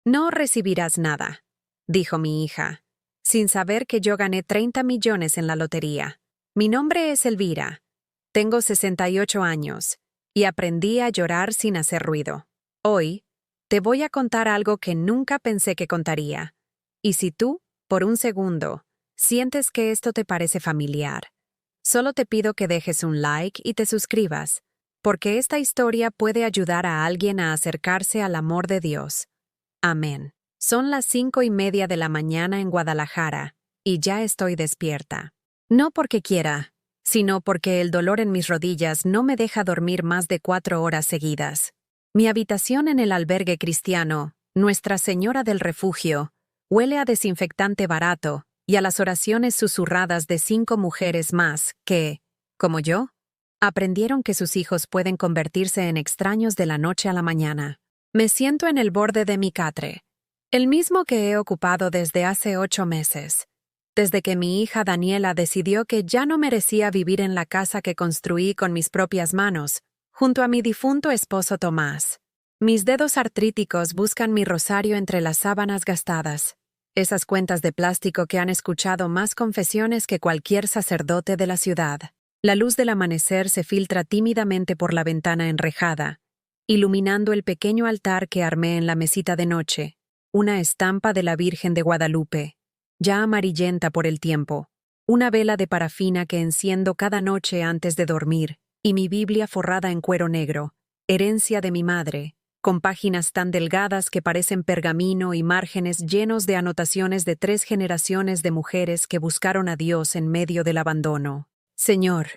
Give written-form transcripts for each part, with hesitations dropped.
No recibirás nada, dijo mi hija, sin saber que yo gané 30 millones en la lotería. Mi nombre es Elvira. Tengo 68 años y aprendí a llorar sin hacer ruido. Hoy, te voy a contar algo que nunca pensé que contaría. Y si tú, por un segundo, sientes que esto te parece familiar, solo te pido que dejes un like y te suscribas, porque esta historia puede ayudar a alguien a acercarse al amor de Dios. Amén. Son las 5:30 de la mañana en Guadalajara, y ya estoy despierta. No porque quiera, sino porque el dolor en mis rodillas no me deja dormir más de 4 horas seguidas. Mi habitación en el albergue cristiano, Nuestra Señora del Refugio, huele a desinfectante barato y a las oraciones susurradas de 5 mujeres más que, como yo, aprendieron que sus hijos pueden convertirse en extraños de la noche a la mañana. Me siento en el borde de mi catre, el mismo que he ocupado desde hace 8 meses, desde que mi hija Daniela decidió que ya no merecía vivir en la casa que construí con mis propias manos, junto a mi difunto esposo Tomás. Mis dedos artríticos buscan mi rosario entre las sábanas gastadas, esas cuentas de plástico que han escuchado más confesiones que cualquier sacerdote de la ciudad. La luz del amanecer se filtra tímidamente por la ventana enrejada, iluminando el pequeño altar que armé en la mesita de noche, una estampa de la Virgen de Guadalupe, ya amarillenta por el tiempo, una vela de parafina que enciendo cada noche antes de dormir, y mi Biblia forrada en cuero negro, herencia de mi madre, con páginas tan delgadas que parecen pergamino y márgenes llenos de anotaciones de 3 generaciones de mujeres que buscaron a Dios en medio del abandono. Señor,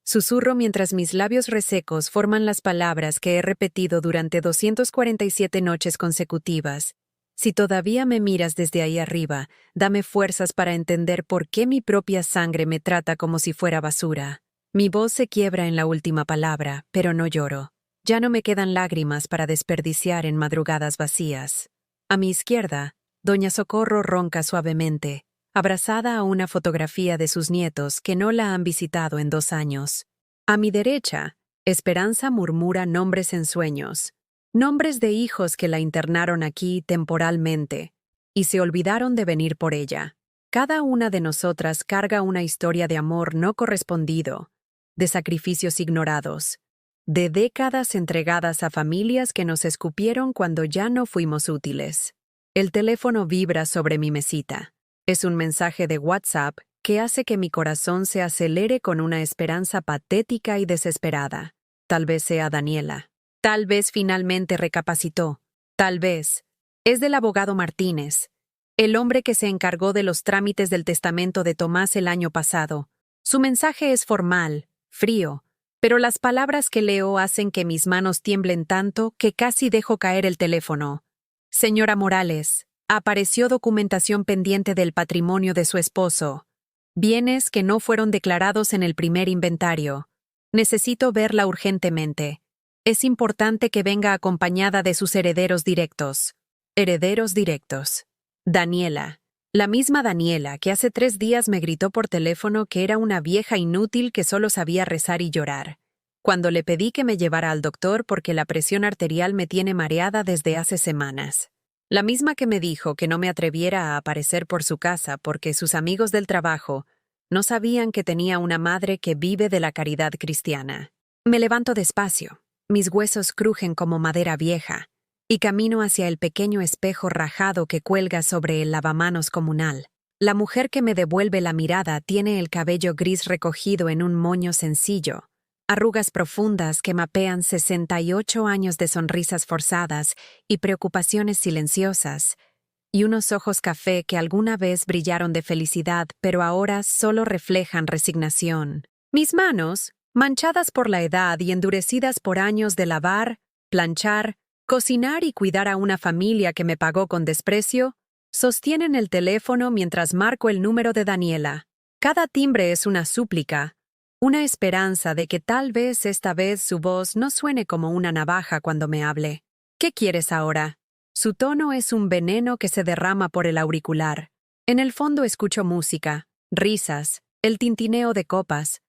susurro mientras mis labios resecos forman las palabras que he repetido durante 247 noches consecutivas. Si todavía me miras desde ahí arriba, dame fuerzas para entender por qué mi propia sangre me trata como si fuera basura. Mi voz se quiebra en la última palabra, pero no lloro. Ya no me quedan lágrimas para desperdiciar en madrugadas vacías. A mi izquierda, doña Socorro ronca suavemente, abrazada a una fotografía de sus nietos que no la han visitado en 2 años. A mi derecha, Esperanza murmura nombres en sueños, nombres de hijos que la internaron aquí temporalmente, y se olvidaron de venir por ella. Cada una de nosotras carga una historia de amor no correspondido, de sacrificios ignorados, de décadas entregadas a familias que nos escupieron cuando ya no fuimos útiles. El teléfono vibra sobre mi mesita. Es un mensaje de WhatsApp que hace que mi corazón se acelere con una esperanza patética y desesperada. Tal vez sea Daniela. Tal vez finalmente recapacitó. Tal vez. Es del abogado Martínez, el hombre que se encargó de los trámites del testamento de Tomás el año pasado. Su mensaje es formal, frío, pero las palabras que leo hacen que mis manos tiemblen tanto que casi dejo caer el teléfono. Señora Morales, apareció documentación pendiente del patrimonio de su esposo. Bienes que no fueron declarados en el primer inventario. Necesito verla urgentemente. Es importante que venga acompañada de sus herederos directos. Herederos directos. Daniela. La misma Daniela que hace 3 días me gritó por teléfono que era una vieja inútil que solo sabía rezar y llorar, cuando le pedí que me llevara al doctor porque la presión arterial me tiene mareada desde hace semanas. La misma que me dijo que no me atreviera a aparecer por su casa porque sus amigos del trabajo no sabían que tenía una madre que vive de la caridad cristiana. Me levanto despacio, mis huesos crujen como madera vieja, y camino hacia el pequeño espejo rajado que cuelga sobre el lavamanos comunal. La mujer que me devuelve la mirada tiene el cabello gris recogido en un moño sencillo, arrugas profundas que mapean 68 años de sonrisas forzadas y preocupaciones silenciosas, y unos ojos café que alguna vez brillaron de felicidad pero ahora solo reflejan resignación. Mis manos, manchadas por la edad y endurecidas por años de lavar, planchar, cocinar y cuidar a una familia que me pagó con desprecio, sostienen el teléfono mientras marco el número de Daniela. Cada timbre es una súplica, una esperanza de que tal vez esta vez su voz no suene como una navaja cuando me hable. ¿Qué quieres ahora? Su tono es un veneno que se derrama por el auricular. En el fondo escucho música, risas, el tintineo de copas.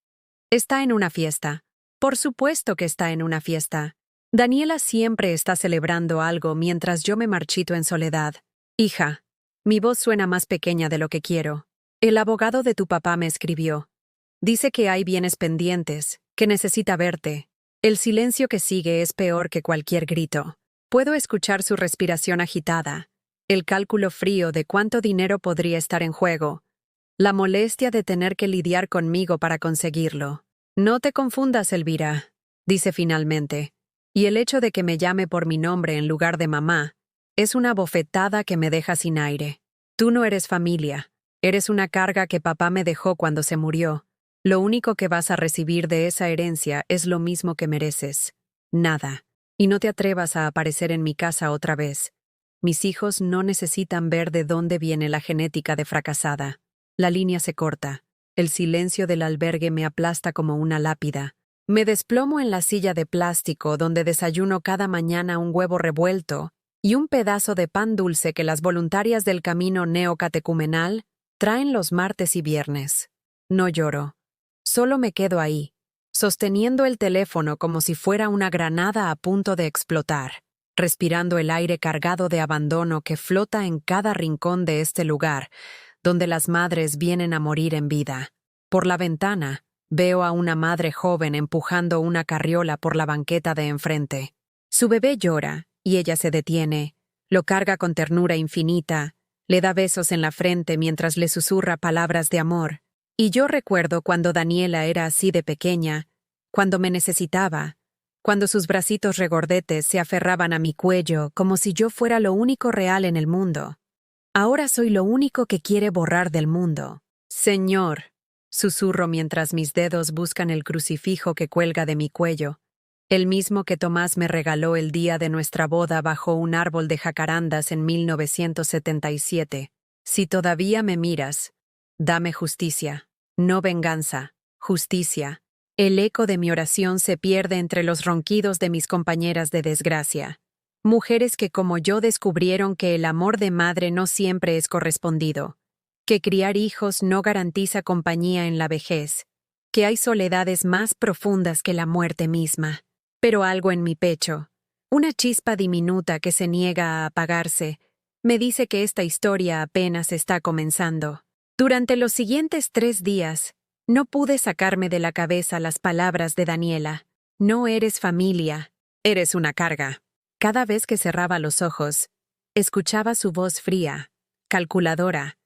Está en una fiesta. Por supuesto que está en una fiesta. Daniela siempre está celebrando algo mientras yo me marchito en soledad. Hija, mi voz suena más pequeña de lo que quiero. El abogado de tu papá me escribió. Dice que hay bienes pendientes, que necesita verte. El silencio que sigue es peor que cualquier grito. Puedo escuchar su respiración agitada, el cálculo frío de cuánto dinero podría estar en juego, la molestia de tener que lidiar conmigo para conseguirlo. No te confundas, Elvira, dice finalmente, y el hecho de que me llame por mi nombre en lugar de mamá es una bofetada que me deja sin aire. Tú no eres familia, eres una carga que papá me dejó cuando se murió. Lo único que vas a recibir de esa herencia es lo mismo que mereces. Nada. Y no te atrevas a aparecer en mi casa otra vez. Mis hijos no necesitan ver de dónde viene la genética de fracasada. La línea se corta. El silencio del albergue me aplasta como una lápida. Me desplomo en la silla de plástico donde desayuno cada mañana un huevo revuelto y un pedazo de pan dulce que las voluntarias del camino neocatecumenal traen los martes y viernes. No lloro. Solo me quedo ahí, sosteniendo el teléfono como si fuera una granada a punto de explotar, respirando el aire cargado de abandono que flota en cada rincón de este lugar, donde las madres vienen a morir en vida. Por la ventana, veo a una madre joven empujando una carriola por la banqueta de enfrente. Su bebé llora, y ella se detiene, lo carga con ternura infinita, le da besos en la frente mientras le susurra palabras de amor. Y yo recuerdo cuando Daniela era así de pequeña, cuando me necesitaba, cuando sus bracitos regordetes se aferraban a mi cuello como si yo fuera lo único real en el mundo. Ahora soy lo único que quiere borrar del mundo. Señor, susurro mientras mis dedos buscan el crucifijo que cuelga de mi cuello, el mismo que Tomás me regaló el día de nuestra boda bajo un árbol de jacarandas en 1977. Si todavía me miras, dame justicia, no venganza, justicia. El eco de mi oración se pierde entre los ronquidos de mis compañeras de desgracia. Mujeres que como yo descubrieron que el amor de madre no siempre es correspondido, que criar hijos no garantiza compañía en la vejez, que hay soledades más profundas que la muerte misma. Pero algo en mi pecho, una chispa diminuta que se niega a apagarse, me dice que esta historia apenas está comenzando. Durante los siguientes 3 días, no pude sacarme de la cabeza las palabras de Daniela. No eres familia, eres una carga. Cada vez que cerraba los ojos, escuchaba su voz fría, calculadora,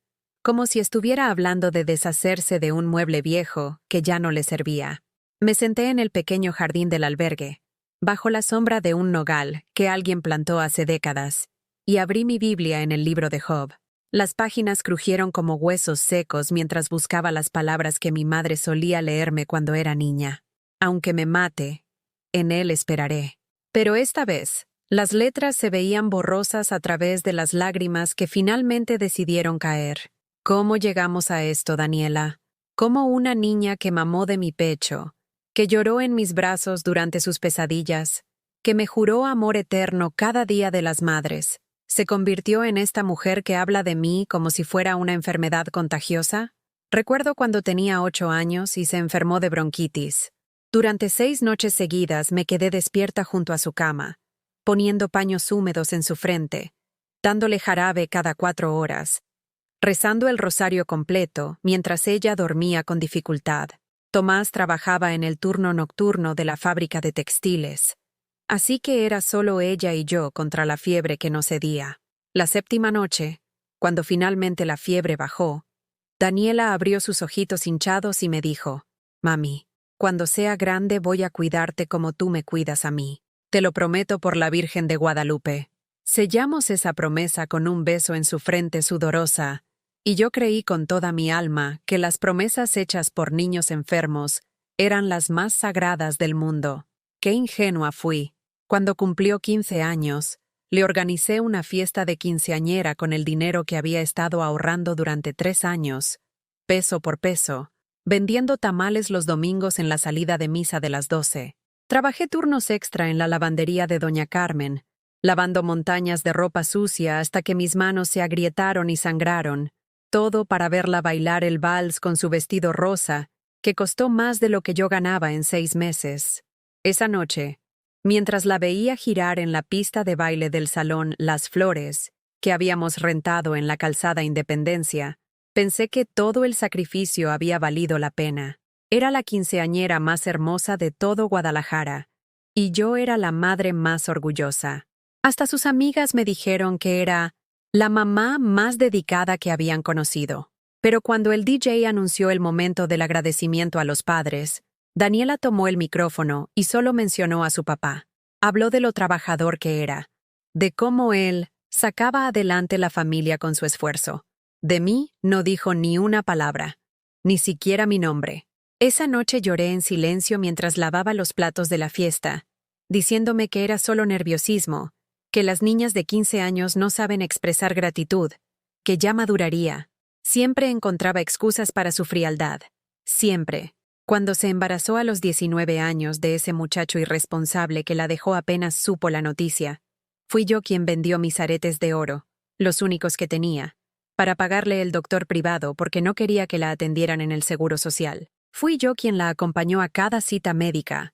como si estuviera hablando de deshacerse de un mueble viejo que ya no le servía. Me senté en el pequeño jardín del albergue, bajo la sombra de un nogal que alguien plantó hace décadas, y abrí mi Biblia en el libro de Job. Las páginas crujieron como huesos secos mientras buscaba las palabras que mi madre solía leerme cuando era niña. Aunque me mate, en él esperaré. Pero esta vez, las letras se veían borrosas a través de las lágrimas que finalmente decidieron caer. ¿Cómo llegamos a esto, Daniela? ¿Cómo una niña que mamó de mi pecho, que lloró en mis brazos durante sus pesadillas, que me juró amor eterno cada día de las madres, se convirtió en esta mujer que habla de mí como si fuera una enfermedad contagiosa? Recuerdo cuando tenía 8 años y se enfermó de bronquitis. Durante 6 noches seguidas me quedé despierta junto a su cama, poniendo paños húmedos en su frente, dándole jarabe cada 4 horas, rezando el rosario completo mientras ella dormía con dificultad. Tomás trabajaba en el turno nocturno de la fábrica de textiles, así que era solo ella y yo contra la fiebre que no cedía. La 7ª noche, cuando finalmente la fiebre bajó, Daniela abrió sus ojitos hinchados y me dijo: «Mami, cuando sea grande voy a cuidarte como tú me cuidas a mí. Te lo prometo por la Virgen de Guadalupe». Sellamos esa promesa con un beso en su frente sudorosa, y yo creí con toda mi alma que las promesas hechas por niños enfermos eran las más sagradas del mundo. ¡Qué ingenua fui! Cuando cumplió 15 años, le organicé una fiesta de quinceañera con el dinero que había estado ahorrando durante 3 años, peso por peso, vendiendo tamales los domingos en la salida de misa de las 12. Trabajé turnos extra en la lavandería de Doña Carmen, lavando montañas de ropa sucia hasta que mis manos se agrietaron y sangraron, todo para verla bailar el vals con su vestido rosa, que costó más de lo que yo ganaba en 6 meses. Esa noche, Mientras la veía girar en la pista de baile del salón Las Flores, que habíamos rentado en la calzada Independencia, pensé que todo el sacrificio había valido la pena. Era la quinceañera más hermosa de todo Guadalajara, y yo era la madre más orgullosa. Hasta sus amigas me dijeron que era la mamá más dedicada que habían conocido. Pero cuando el DJ anunció el momento del agradecimiento a los padres, Daniela tomó el micrófono y solo mencionó a su papá. Habló de lo trabajador que era, de cómo él sacaba adelante la familia con su esfuerzo. De mí no dijo ni una palabra, ni siquiera mi nombre. Esa noche lloré en silencio mientras lavaba los platos de la fiesta, diciéndome que era solo nerviosismo, que las niñas de 15 años no saben expresar gratitud, que ya maduraría. Siempre encontraba excusas para su frialdad. Siempre. Cuando se embarazó a los 19 años de ese muchacho irresponsable que la dejó apenas supo la noticia, fui yo quien vendió mis aretes de oro, los únicos que tenía, para pagarle el doctor privado porque no quería que la atendieran en el Seguro Social. Fui yo quien la acompañó a cada cita médica,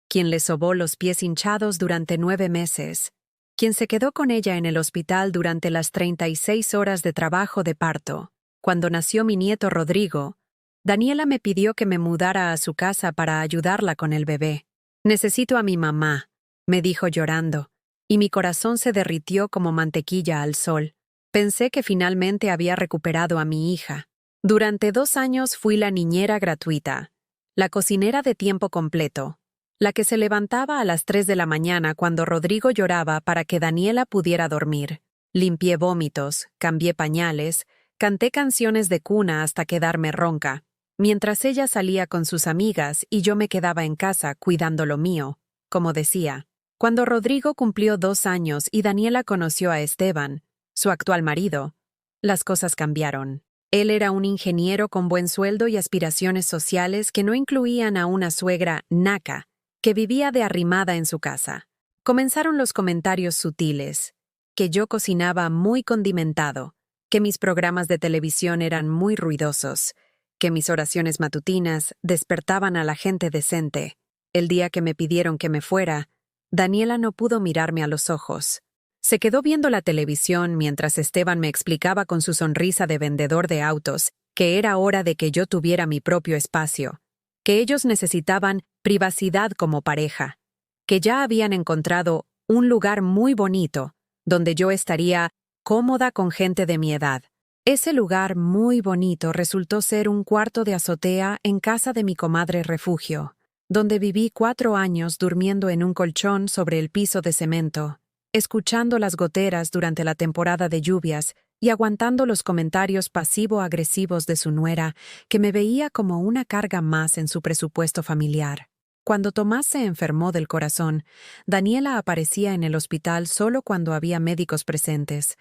quien le sobó los pies hinchados durante 9 meses, quien se quedó con ella en el hospital durante las 36 horas de trabajo de parto. Cuando nació mi nieto Rodrigo, Daniela me pidió que me mudara a su casa para ayudarla con el bebé. «Necesito a mi mamá», me dijo llorando, y mi corazón se derritió como mantequilla al sol. Pensé que finalmente había recuperado a mi hija. Durante 2 años fui la niñera gratuita, la cocinera de tiempo completo, la que se levantaba a las 3 de la mañana cuando Rodrigo lloraba para que Daniela pudiera dormir. Limpié vómitos, cambié pañales, canté canciones de cuna hasta quedarme ronca, mientras ella salía con sus amigas y yo me quedaba en casa cuidando lo mío, como decía. Cuando Rodrigo cumplió 2 años y Daniela conoció a Esteban, su actual marido, las cosas cambiaron. Él era un ingeniero con buen sueldo y aspiraciones sociales que no incluían a una suegra naca, que vivía de arrimada en su casa. Comenzaron los comentarios sutiles, que yo cocinaba muy condimentado, que mis programas de televisión eran muy ruidosos, que mis oraciones matutinas despertaban a la gente decente. El día que me pidieron que me fuera, Daniela no pudo mirarme a los ojos. Se quedó viendo la televisión mientras Esteban me explicaba con su sonrisa de vendedor de autos que era hora de que yo tuviera mi propio espacio, que ellos necesitaban privacidad como pareja, que ya habían encontrado un lugar muy bonito donde yo estaría cómoda con gente de mi edad. Ese lugar muy bonito resultó ser un cuarto de azotea en casa de mi comadre Refugio, donde viví 4 años durmiendo en un colchón sobre el piso de cemento, escuchando las goteras durante la temporada de lluvias y aguantando los comentarios pasivo-agresivos de su nuera, que me veía como una carga más en su presupuesto familiar. Cuando Tomás se enfermó del corazón, Daniela aparecía en el hospital solo cuando había médicos presentes,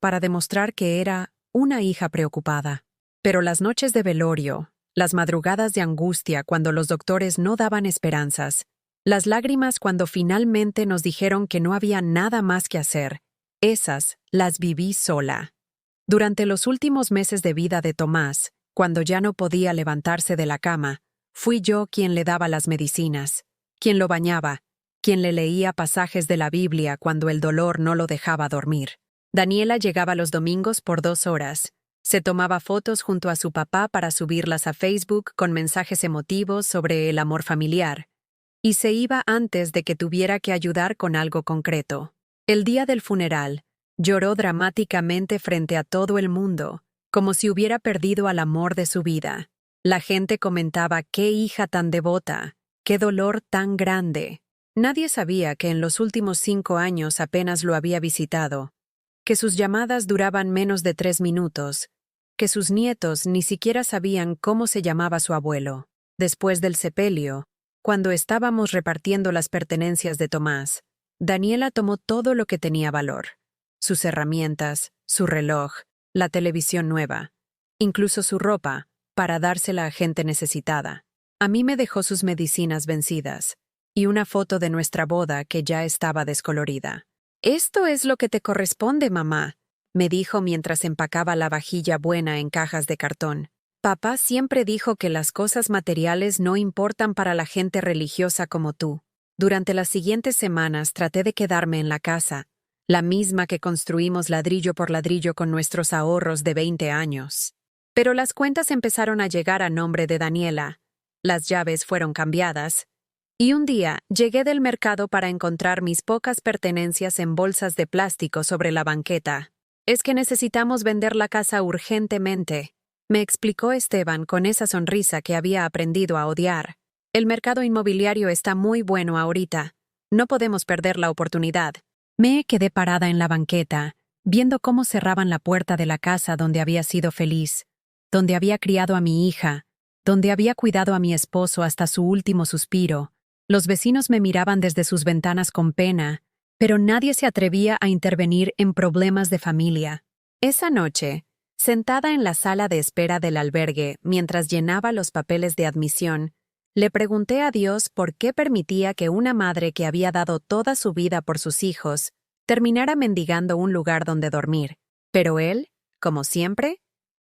para demostrar que era una hija preocupada. Pero las noches de velorio, las madrugadas de angustia cuando los doctores no daban esperanzas, las lágrimas cuando finalmente nos dijeron que no había nada más que hacer, esas las viví sola. Durante los últimos meses de vida de Tomás, cuando ya no podía levantarse de la cama, fui yo quien le daba las medicinas, quien lo bañaba, quien le leía pasajes de la Biblia cuando el dolor no lo dejaba dormir. Daniela llegaba los domingos por 2 horas. Se tomaba fotos junto a su papá para subirlas a Facebook con mensajes emotivos sobre el amor familiar, y se iba antes de que tuviera que ayudar con algo concreto. El día del funeral, lloró dramáticamente frente a todo el mundo, como si hubiera perdido al amor de su vida. La gente comentaba qué hija tan devota, qué dolor tan grande. Nadie sabía que en los últimos 5 años apenas lo había visitado, que sus llamadas duraban menos de 3 minutos, que sus nietos ni siquiera sabían cómo se llamaba su abuelo. Después del sepelio, cuando estábamos repartiendo las pertenencias de Tomás, Daniela tomó todo lo que tenía valor: sus herramientas, su reloj, la televisión nueva, incluso su ropa, para dársela a gente necesitada. A mí me dejó sus medicinas vencidas y una foto de nuestra boda que ya estaba descolorida. «Esto es lo que te corresponde, mamá», me dijo mientras empacaba la vajilla buena en cajas de cartón. «Papá siempre dijo que las cosas materiales no importan para la gente religiosa como tú. Durante las siguientes semanas traté de quedarme en la casa, la misma que construimos ladrillo por ladrillo con nuestros ahorros de 20 años. Pero las cuentas empezaron a llegar a nombre de Daniela, las llaves fueron cambiadas, y un día llegué del mercado para encontrar mis pocas pertenencias en bolsas de plástico sobre la banqueta. «Es que necesitamos vender la casa urgentemente», me explicó Esteban con esa sonrisa que había aprendido a odiar. «El mercado inmobiliario está muy bueno ahorita. No podemos perder la oportunidad». Me quedé parada en la banqueta, viendo cómo cerraban la puerta de la casa donde había sido feliz, donde había criado a mi hija, donde había cuidado a mi esposo hasta su último suspiro. Los vecinos me miraban desde sus ventanas con pena, pero nadie se atrevía a intervenir en problemas de familia. Esa noche, sentada en la sala de espera del albergue mientras llenaba los papeles de admisión, le pregunté a Dios por qué permitía que una madre que había dado toda su vida por sus hijos terminara mendigando un lugar donde dormir. Pero él, como siempre,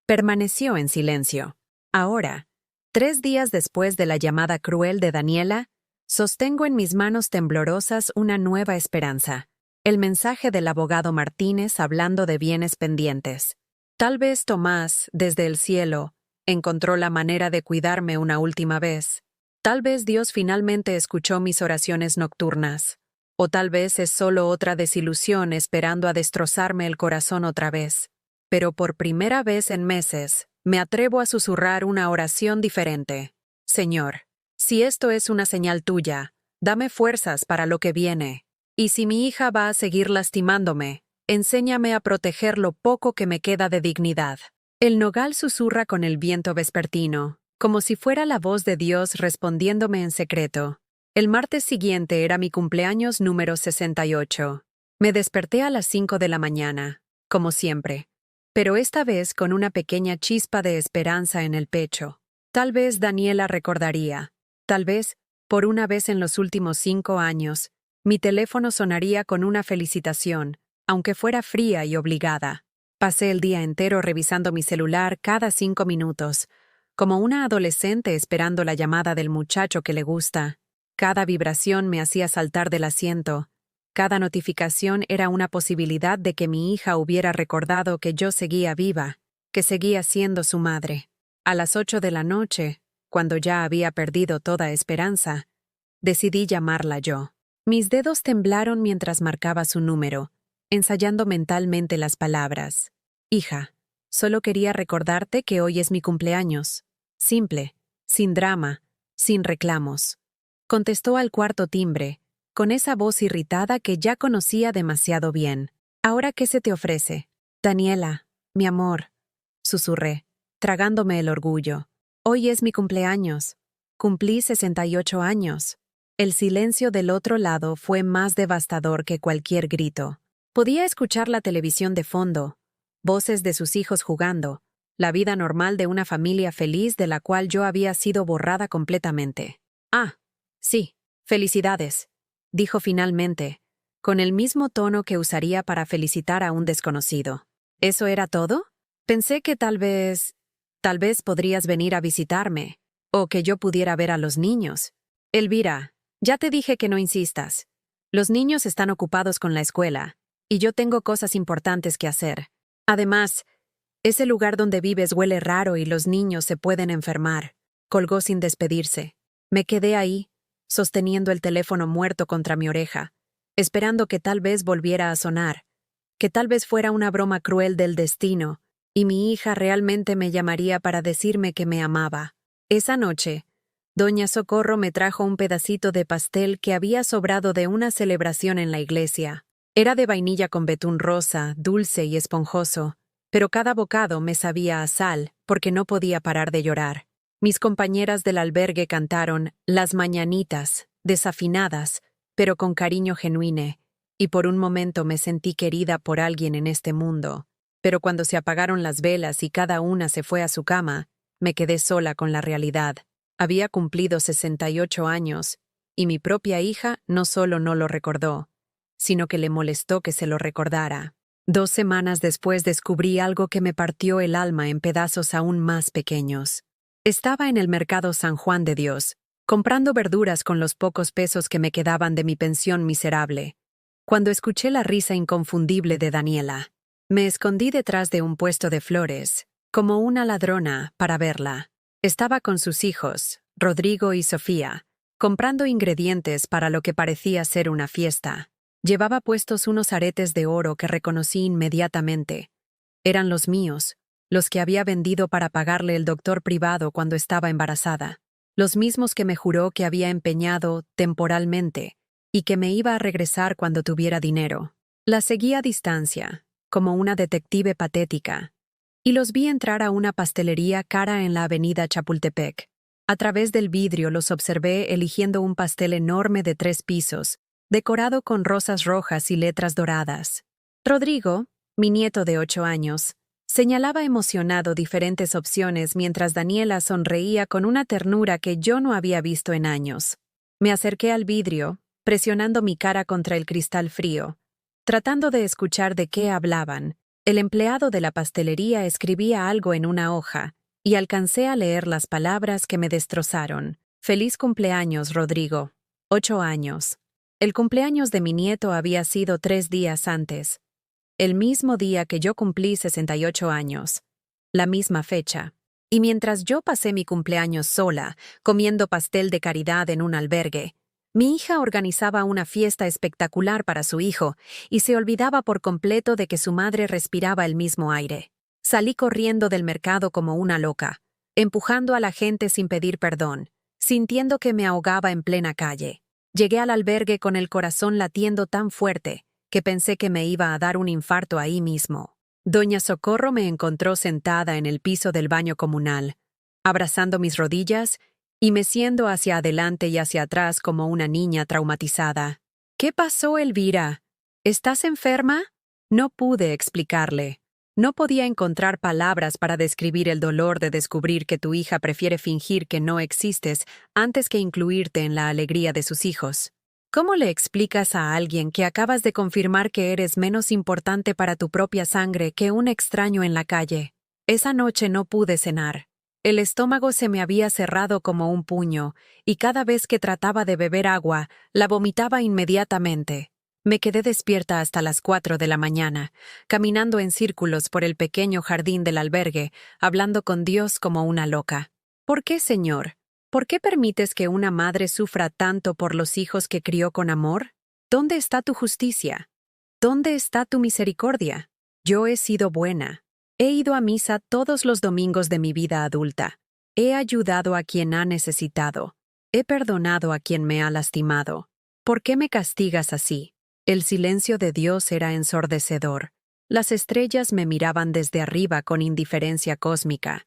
permaneció en silencio. Ahora, 3 días después de la llamada cruel de Daniela, sostengo en mis manos temblorosas una nueva esperanza. El mensaje del abogado Martínez hablando de bienes pendientes. Tal vez Tomás, desde el cielo, encontró la manera de cuidarme una última vez. Tal vez Dios finalmente escuchó mis oraciones nocturnas. O tal vez es solo otra desilusión esperando a destrozarme el corazón otra vez. Pero por primera vez en meses, me atrevo a susurrar una oración diferente. Señor, si esto es una señal tuya, dame fuerzas para lo que viene. Y si mi hija va a seguir lastimándome, enséñame a proteger lo poco que me queda de dignidad. El nogal susurra con el viento vespertino, como si fuera la voz de Dios respondiéndome en secreto. El martes siguiente era mi cumpleaños número 68. Me desperté a las 5 de la mañana, como siempre, pero esta vez con una pequeña chispa de esperanza en el pecho. Tal vez Daniela recordaría. Tal vez, por una vez en los últimos 5 años, mi teléfono sonaría con una felicitación, aunque fuera fría y obligada. Pasé el día entero revisando mi celular cada 5 minutos, como una adolescente esperando la llamada del muchacho que le gusta. Cada vibración me hacía saltar del asiento. Cada notificación era una posibilidad de que mi hija hubiera recordado que yo seguía viva, que seguía siendo su madre. A las 8 de la noche, cuando ya había perdido toda esperanza, decidí llamarla yo. Mis dedos temblaron mientras marcaba su número, ensayando mentalmente las palabras. Hija, solo quería recordarte que hoy es mi cumpleaños. Simple, sin drama, sin reclamos. Contestó al cuarto timbre, con esa voz irritada que ya conocía demasiado bien. ¿Ahora qué se te ofrece? Daniela, mi amor, susurré, tragándome el orgullo. Hoy es mi cumpleaños. Cumplí 68 años. El silencio del otro lado fue más devastador que cualquier grito. Podía escuchar la televisión de fondo, voces de sus hijos jugando, la vida normal de una familia feliz de la cual yo había sido borrada completamente. Ah, sí, felicidades, dijo finalmente, con el mismo tono que usaría para felicitar a un desconocido. ¿Eso era todo? Pensé que tal vez podrías venir a visitarme, o que yo pudiera ver a los niños. Elvira, ya te dije que no insistas. Los niños están ocupados con la escuela, y yo tengo cosas importantes que hacer. Además, ese lugar donde vives huele raro y los niños se pueden enfermar. Colgó sin despedirse. Me quedé ahí, sosteniendo el teléfono muerto contra mi oreja, esperando que tal vez volviera a sonar, que tal vez fuera una broma cruel del destino, y mi hija realmente me llamaría para decirme que me amaba. Esa noche, Doña Socorro me trajo un pedacito de pastel que había sobrado de una celebración en la iglesia. Era de vainilla con betún rosa, dulce y esponjoso, pero cada bocado me sabía a sal, porque no podía parar de llorar. Mis compañeras del albergue cantaron Las Mañanitas, desafinadas, pero con cariño genuino, y por un momento me sentí querida por alguien en este mundo. Pero cuando se apagaron las velas y cada una se fue a su cama, me quedé sola con la realidad. Había cumplido 68 años, y mi propia hija no solo no lo recordó, sino que le molestó que se lo recordara. 2 semanas después descubrí algo que me partió el alma en pedazos aún más pequeños. Estaba en el mercado San Juan de Dios, comprando verduras con los pocos pesos que me quedaban de mi pensión miserable. Cuando escuché la risa inconfundible de Daniela, me escondí detrás de un puesto de flores, como una ladrona, para verla. Estaba con sus hijos, Rodrigo y Sofía, comprando ingredientes para lo que parecía ser una fiesta. Llevaba puestos unos aretes de oro que reconocí inmediatamente. Eran los míos, los que había vendido para pagarle el doctor privado cuando estaba embarazada. Los mismos que me juró que había empeñado temporalmente y que me iba a regresar cuando tuviera dinero. La seguí a distancia, como una detective patética, y los vi entrar a una pastelería cara en la avenida Chapultepec. A través del vidrio los observé eligiendo un pastel enorme de 3 pisos, decorado con rosas rojas y letras doradas. Rodrigo, mi nieto de 8 años, señalaba emocionado diferentes opciones mientras Daniela sonreía con una ternura que yo no había visto en años. Me acerqué al vidrio, presionando mi cara contra el cristal frío, tratando de escuchar de qué hablaban. El empleado de la pastelería escribía algo en una hoja, y alcancé a leer las palabras que me destrozaron. Feliz cumpleaños, Rodrigo. 8 años. El cumpleaños de mi nieto había sido 3 días antes. El mismo día que yo cumplí 68 años. La misma fecha. Y mientras yo pasé mi cumpleaños sola, comiendo pastel de caridad en un albergue, mi hija organizaba una fiesta espectacular para su hijo y se olvidaba por completo de que su madre respiraba el mismo aire. Salí corriendo del mercado como una loca, empujando a la gente sin pedir perdón, sintiendo que me ahogaba en plena calle. Llegué al albergue con el corazón latiendo tan fuerte que pensé que me iba a dar un infarto ahí mismo. Doña Socorro me encontró sentada en el piso del baño comunal, abrazando mis rodillas y meciendo hacia adelante y hacia atrás como una niña traumatizada. ¿Qué pasó, Elvira? ¿Estás enferma? No pude explicarle. No podía encontrar palabras para describir el dolor de descubrir que tu hija prefiere fingir que no existes antes que incluirte en la alegría de sus hijos. ¿Cómo le explicas a alguien que acabas de confirmar que eres menos importante para tu propia sangre que un extraño en la calle? Esa noche no pude cenar. El estómago se me había cerrado como un puño, y cada vez que trataba de beber agua, la vomitaba inmediatamente. Me quedé despierta hasta las 4 de la mañana, caminando en círculos por el pequeño jardín del albergue, hablando con Dios como una loca. ¿Por qué, Señor? ¿Por qué permites que una madre sufra tanto por los hijos que crió con amor? ¿Dónde está tu justicia? ¿Dónde está tu misericordia? Yo he sido buena. He ido a misa todos los domingos de mi vida adulta. He ayudado a quien ha necesitado. He perdonado a quien me ha lastimado. ¿Por qué me castigas así? El silencio de Dios era ensordecedor. Las estrellas me miraban desde arriba con indiferencia cósmica.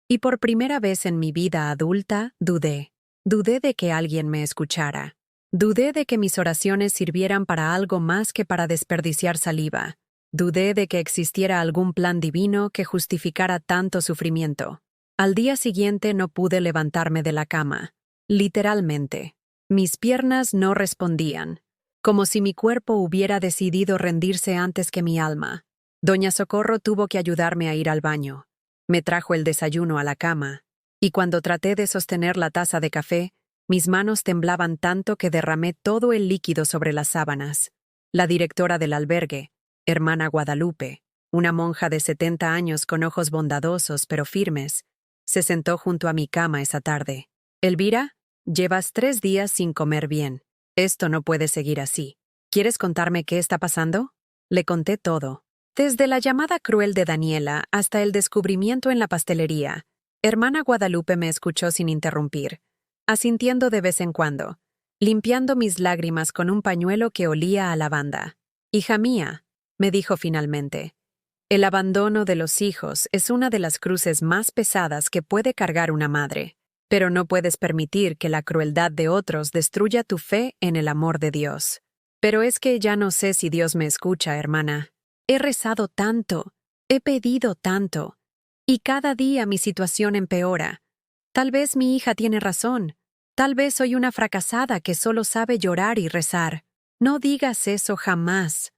Y por primera vez en mi vida adulta, dudé. Dudé de que alguien me escuchara. Dudé de que mis oraciones sirvieran para algo más que para desperdiciar saliva. Dudé de que existiera algún plan divino que justificara tanto sufrimiento. Al día siguiente no pude levantarme de la cama. Literalmente. Mis piernas no respondían, como si mi cuerpo hubiera decidido rendirse antes que mi alma. Doña Socorro tuvo que ayudarme a ir al baño. Me trajo el desayuno a la cama, y cuando traté de sostener la taza de café, mis manos temblaban tanto que derramé todo el líquido sobre las sábanas. La directora del albergue, hermana Guadalupe, una monja de 70 años con ojos bondadosos pero firmes, se sentó junto a mi cama esa tarde. Elvira, llevas 3 días sin comer bien. Esto no puede seguir así. ¿Quieres contarme qué está pasando? Le conté todo. Desde la llamada cruel de Daniela hasta el descubrimiento en la pastelería, hermana Guadalupe me escuchó sin interrumpir, asintiendo de vez en cuando, limpiando mis lágrimas con un pañuelo que olía a lavanda. Hija mía, me dijo finalmente, el abandono de los hijos es una de las cruces más pesadas que puede cargar una madre, pero no puedes permitir que la crueldad de otros destruya tu fe en el amor de Dios. Pero es que ya no sé si Dios me escucha, hermana. He rezado tanto, he pedido tanto, y cada día mi situación empeora. Tal vez mi hija tiene razón. Tal vez soy una fracasada que solo sabe llorar y rezar. No digas eso jamás.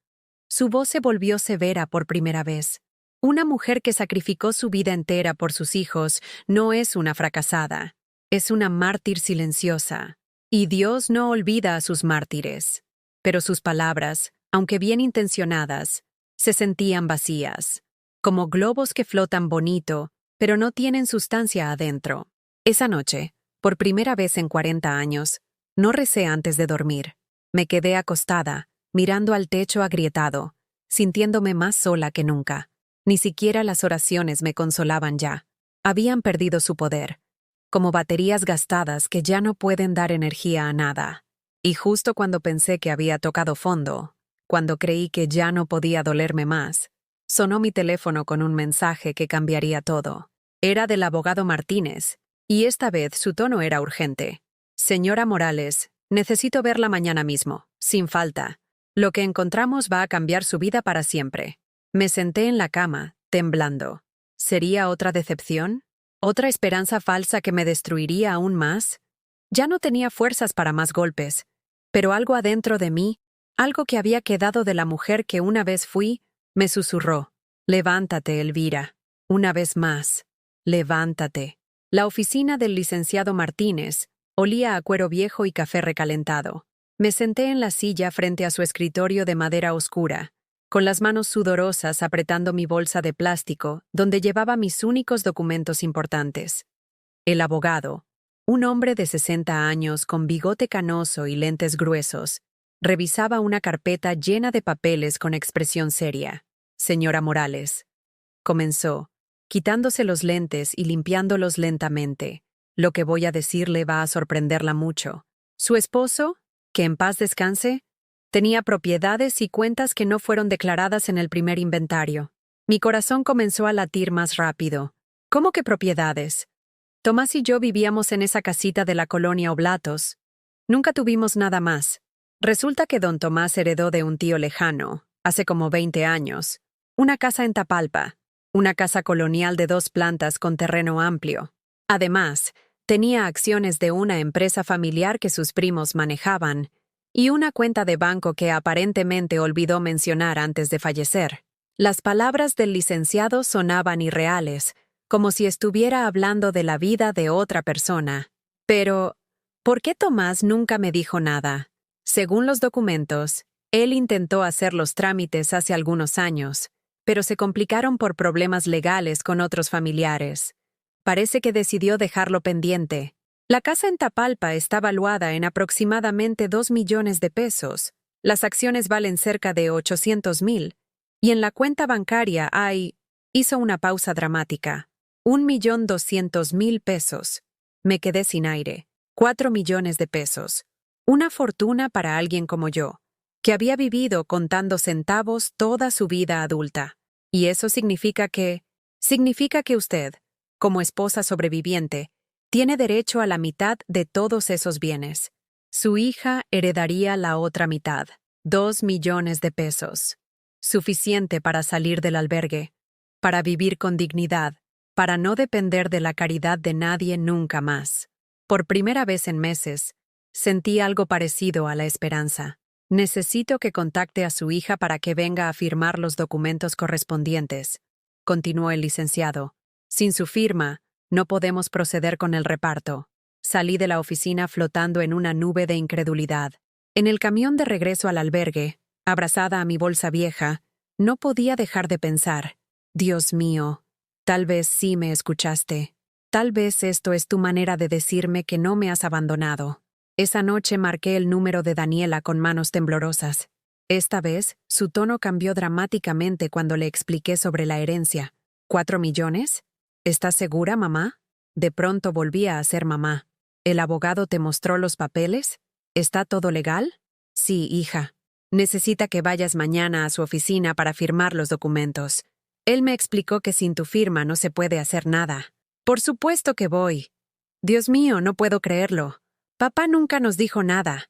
Su voz se volvió severa por primera vez. Una mujer que sacrificó su vida entera por sus hijos no es una fracasada. Es una mártir silenciosa, y Dios no olvida a sus mártires. Pero sus palabras, aunque bien intencionadas, se sentían vacías, como globos que flotan bonito, pero no tienen sustancia adentro. Esa noche, por primera vez en 40 años, no recé antes de dormir. Me quedé acostada, mirando al techo agrietado, sintiéndome más sola que nunca. Ni siquiera las oraciones me consolaban ya. Habían perdido su poder, como baterías gastadas que ya no pueden dar energía a nada. Y justo cuando pensé que había tocado fondo, cuando creí que ya no podía dolerme más, sonó mi teléfono con un mensaje que cambiaría todo. Era del abogado Martínez, y esta vez su tono era urgente. Señora Morales, necesito verla mañana mismo, sin falta. Lo que encontramos va a cambiar su vida para siempre. Me senté en la cama, temblando. ¿Sería otra decepción? ¿Otra esperanza falsa que me destruiría aún más? Ya no tenía fuerzas para más golpes, pero algo adentro de mí, algo que había quedado de la mujer que una vez fui, me susurró: «Levántate, Elvira. Una vez más. Levántate». La oficina del licenciado Martínez olía a cuero viejo y café recalentado. Me senté en la silla frente a su escritorio de madera oscura, con las manos sudorosas apretando mi bolsa de plástico, donde llevaba mis únicos documentos importantes. El abogado, un hombre de 60 años con bigote canoso y lentes gruesos, revisaba una carpeta llena de papeles con expresión seria. «Señora Morales», comenzó, quitándose los lentes y limpiándolos lentamente. «Lo que voy a decirle va a sorprenderla mucho. Su esposo, que en paz descanse, tenía propiedades y cuentas que no fueron declaradas en el primer inventario». Mi corazón comenzó a latir más rápido. «¿Cómo que propiedades? Tomás y yo vivíamos en esa casita de la colonia Oblatos. Nunca tuvimos nada más. Resulta que don Tomás heredó de un tío lejano, hace como 20 años, una casa en Tapalpa, una casa colonial de 2 plantas con terreno amplio. Además, tenía acciones de una empresa familiar que sus primos manejaban y una cuenta de banco que aparentemente olvidó mencionar antes de fallecer». Las palabras del licenciado sonaban irreales, como si estuviera hablando de la vida de otra persona. Pero, ¿por qué Tomás nunca me dijo nada? Según los documentos, él intentó hacer los trámites hace algunos años, pero se complicaron por problemas legales con otros familiares. Parece que decidió dejarlo pendiente. La casa en Tapalpa está valuada en aproximadamente 2 millones de pesos. Las acciones valen cerca de 800,000. Y en la cuenta bancaria hay... Hizo una pausa dramática. 1.200.000 pesos. Me quedé sin aire. 4 millones de pesos. Una fortuna para alguien como yo, que había vivido contando centavos toda su vida adulta. Y eso significa que usted, como esposa sobreviviente, tiene derecho a la mitad de todos esos bienes. Su hija heredaría la otra mitad, 2 millones de pesos. Suficiente para salir del albergue, para vivir con dignidad, para no depender de la caridad de nadie nunca más. Por primera vez en meses, sentí algo parecido a la esperanza. «Necesito que contacte a su hija para que venga a firmar los documentos correspondientes», continuó el licenciado. «Sin su firma, no podemos proceder con el reparto». Salí de la oficina flotando en una nube de incredulidad. En el camión de regreso al albergue, abrazada a mi bolsa vieja, no podía dejar de pensar: «Dios mío, tal vez sí me escuchaste. Tal vez esto es tu manera de decirme que no me has abandonado». Esa noche marqué el número de Daniela con manos temblorosas. Esta vez, su tono cambió dramáticamente cuando le expliqué sobre la herencia. ¿4 millones? ¿Estás segura, mamá? De pronto volvía a ser mamá. ¿El abogado te mostró los papeles? ¿Está todo legal? Sí, hija. Necesita que vayas mañana a su oficina para firmar los documentos. Él me explicó que sin tu firma no se puede hacer nada. Por supuesto que voy. Dios mío, no puedo creerlo. Papá nunca nos dijo nada.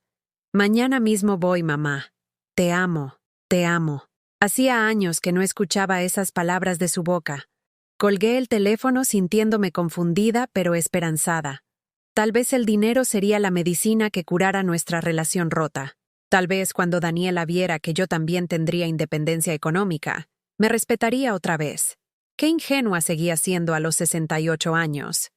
Mañana mismo voy, mamá. Te amo, te amo. Hacía años que no escuchaba esas palabras de su boca. Colgué el teléfono sintiéndome confundida pero esperanzada. Tal vez el dinero sería la medicina que curara nuestra relación rota. Tal vez cuando Daniela viera que yo también tendría independencia económica, me respetaría otra vez. Qué ingenua seguía siendo a los 68 años.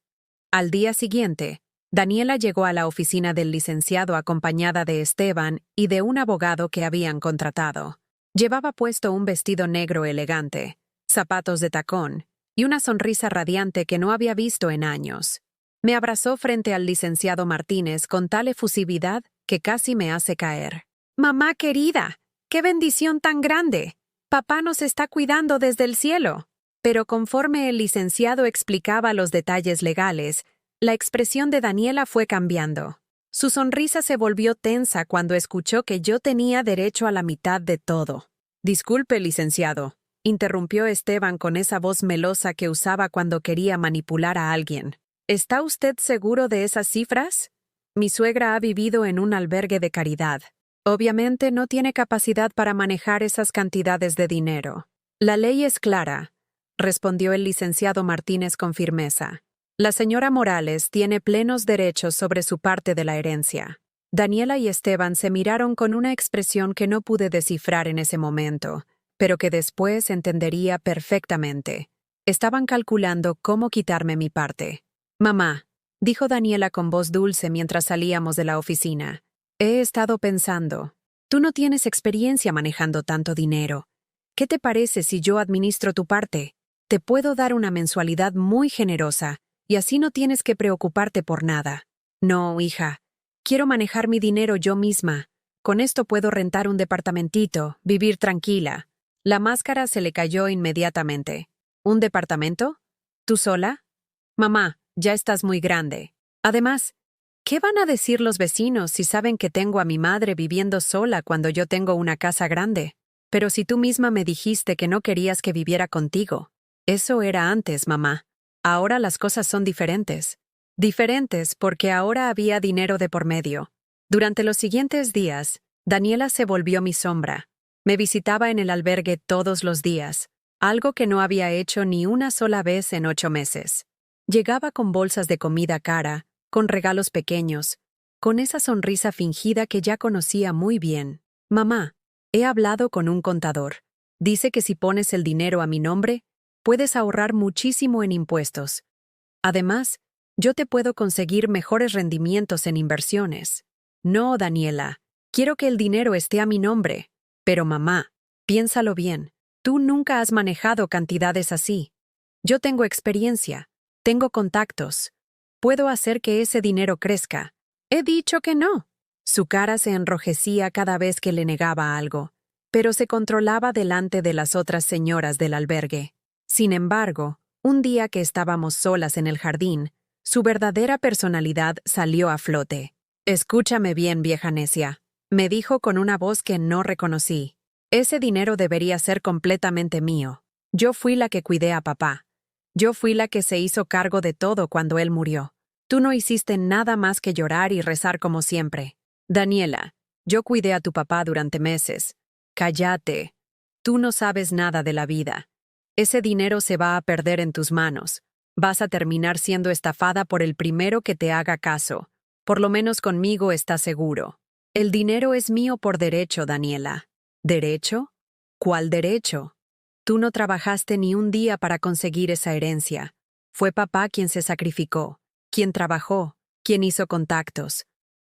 Al día siguiente, Daniela llegó a la oficina del licenciado acompañada de Esteban y de un abogado que habían contratado. Llevaba puesto un vestido negro elegante, zapatos de tacón y una sonrisa radiante que no había visto en años. Me abrazó frente al licenciado Martínez con tal efusividad que casi me hace caer. «Mamá querida, qué bendición tan grande. Papá nos está cuidando desde el cielo». Pero conforme el licenciado explicaba los detalles legales, la expresión de Daniela fue cambiando. Su sonrisa se volvió tensa cuando escuchó que yo tenía derecho a la mitad de todo. «Disculpe, licenciado», interrumpió Esteban con esa voz melosa que usaba cuando quería manipular a alguien. «¿Está usted seguro de esas cifras? Mi suegra ha vivido en un albergue de caridad. Obviamente no tiene capacidad para manejar esas cantidades de dinero». «La ley es clara», respondió el licenciado Martínez con firmeza. «La señora Morales tiene plenos derechos sobre su parte de la herencia». Daniela y Esteban se miraron con una expresión que no pude descifrar en ese momento, pero que después entendería perfectamente. Estaban calculando cómo quitarme mi parte. «Mamá», dijo Daniela con voz dulce mientras salíamos de la oficina, «he estado pensando. Tú no tienes experiencia manejando tanto dinero. ¿Qué te parece si yo administro tu parte? Te puedo dar una mensualidad muy generosa, y así no tienes que preocuparte por nada». «No, hija. Quiero manejar mi dinero yo misma. Con esto puedo rentar un departamentito, vivir tranquila». La máscara se le cayó inmediatamente. «¿Un departamento? ¿Tú sola? Mamá, ya estás muy grande. Además, ¿qué van a decir los vecinos si saben que tengo a mi madre viviendo sola cuando yo tengo una casa grande? Pero si tú misma me dijiste que no querías que viviera contigo». «Eso era antes, mamá. Ahora las cosas son diferentes». Diferentes porque ahora había dinero de por medio. Durante los siguientes días, Daniela se volvió mi sombra. Me visitaba en el albergue todos los días, algo que no había hecho ni una sola vez en 8 meses. Llegaba con bolsas de comida cara, con regalos pequeños, con esa sonrisa fingida que ya conocía muy bien. «Mamá, he hablado con un contador. Dice que si pones el dinero a mi nombre, puedes ahorrar muchísimo en impuestos. Además, yo te puedo conseguir mejores rendimientos en inversiones». «No, Daniela, quiero que el dinero esté a mi nombre». «Pero mamá, piénsalo bien. Tú nunca has manejado cantidades así. Yo tengo experiencia, tengo contactos. Puedo hacer que ese dinero crezca». «He dicho que no». Su cara se enrojecía cada vez que le negaba algo, pero se controlaba delante de las otras señoras del albergue. Sin embargo, un día que estábamos solas en el jardín, su verdadera personalidad salió a flote. «Escúchame bien, vieja necia», me dijo con una voz que no reconocí. «Ese dinero debería ser completamente mío. Yo fui la que cuidé a papá. Yo fui la que se hizo cargo de todo cuando él murió. Tú no hiciste nada más que llorar y rezar como siempre. Daniela, yo cuidé a tu papá durante meses. Cállate. Tú no sabes nada de la vida. Ese dinero se va a perder en tus manos. Vas a terminar siendo estafada por el primero que te haga caso. Por lo menos conmigo estás seguro. El dinero es mío por derecho, Daniela». «¿Derecho? ¿Cuál derecho? Tú no trabajaste ni un día para conseguir esa herencia. Fue papá quien se sacrificó, quien trabajó, quien hizo contactos.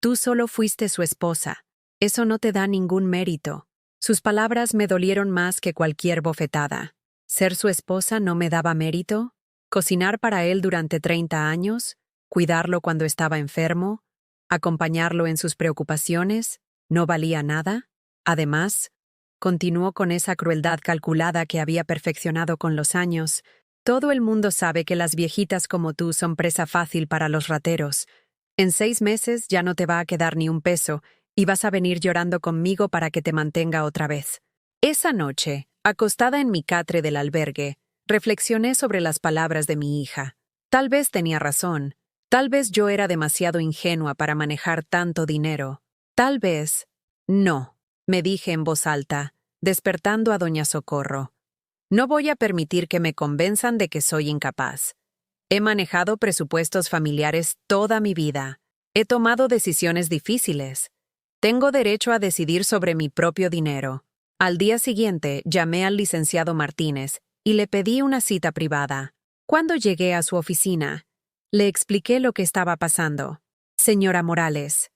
Tú solo fuiste su esposa. Eso no te da ningún mérito». Sus palabras me dolieron más que cualquier bofetada. ¿Ser su esposa no me daba mérito? ¿Cocinar para él durante 30 años? ¿Cuidarlo cuando estaba enfermo? ¿Acompañarlo en sus preocupaciones? ¿No valía nada? Además, continuó con esa crueldad calculada que había perfeccionado con los años, todo el mundo sabe que las viejitas como tú son presa fácil para los rateros. En 6 meses ya no te va a quedar ni un peso y vas a venir llorando conmigo para que te mantenga otra vez. Esa noche, acostada en mi catre del albergue, reflexioné sobre las palabras de mi hija. Tal vez tenía razón. Tal vez yo era demasiado ingenua para manejar tanto dinero. Tal vez... No, me dije en voz alta, despertando a doña Socorro. No voy a permitir que me convenzan de que soy incapaz. He manejado presupuestos familiares toda mi vida. He tomado decisiones difíciles. Tengo derecho a decidir sobre mi propio dinero. Al día siguiente llamé al licenciado Martínez y le pedí una cita privada. Cuando llegué a su oficina, le expliqué lo que estaba pasando. Señora Morales,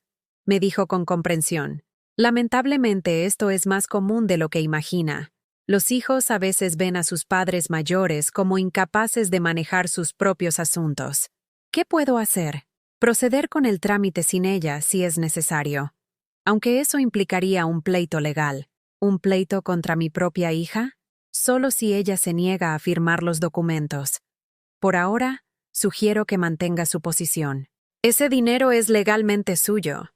me dijo con comprensión. Lamentablemente esto es más común de lo que imagina. Los hijos a veces ven a sus padres mayores como incapaces de manejar sus propios asuntos. ¿Qué puedo hacer? Proceder con el trámite sin ella si es necesario. Aunque eso implicaría un pleito legal. ¿Un pleito contra mi propia hija? Solo si ella se niega a firmar los documentos. Por ahora, sugiero que mantenga su posición. Ese dinero es legalmente suyo.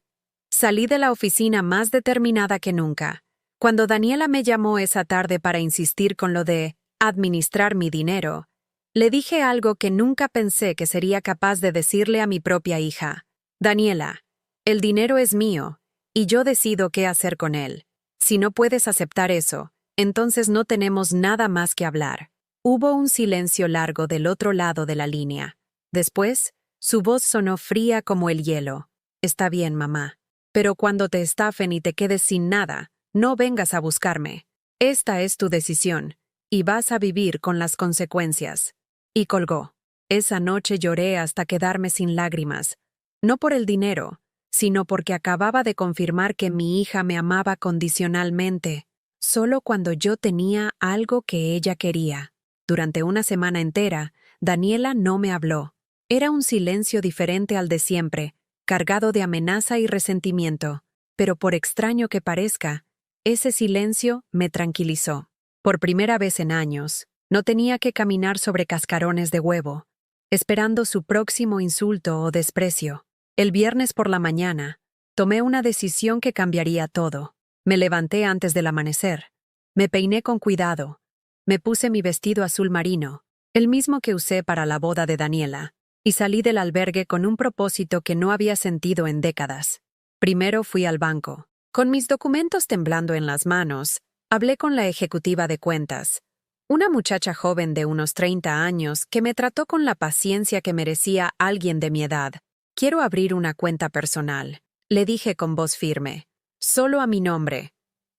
Salí de la oficina más determinada que nunca. Cuando Daniela me llamó esa tarde para insistir con lo de administrar mi dinero, le dije algo que nunca pensé que sería capaz de decirle a mi propia hija. Daniela, el dinero es mío, y yo decido qué hacer con él. Si no puedes aceptar eso, entonces no tenemos nada más que hablar. Hubo un silencio largo del otro lado de la línea. Después, su voz sonó fría como el hielo. Está bien, mamá. Pero cuando te estafen y te quedes sin nada, no vengas a buscarme. Esta es tu decisión, y vas a vivir con las consecuencias. Y colgó. Esa noche lloré hasta quedarme sin lágrimas. No por el dinero, sino porque acababa de confirmar que mi hija me amaba condicionalmente, solo cuando yo tenía algo que ella quería. Durante una semana entera, Daniela no me habló. Era un silencio diferente al de siempre, cargado de amenaza y resentimiento, pero por extraño que parezca, ese silencio me tranquilizó. Por primera vez en años, no tenía que caminar sobre cascarones de huevo, esperando su próximo insulto o desprecio. El viernes por la mañana, tomé una decisión que cambiaría todo. Me levanté antes del amanecer. Me peiné con cuidado. Me puse mi vestido azul marino, el mismo que usé para la boda de Daniela, y salí del albergue con un propósito que no había sentido en décadas. Primero fui al banco. Con mis documentos temblando en las manos, hablé con la ejecutiva de cuentas, una muchacha joven de unos 30 años que me trató con la paciencia que merecía alguien de mi edad. Quiero abrir una cuenta personal, le dije con voz firme, solo a mi nombre,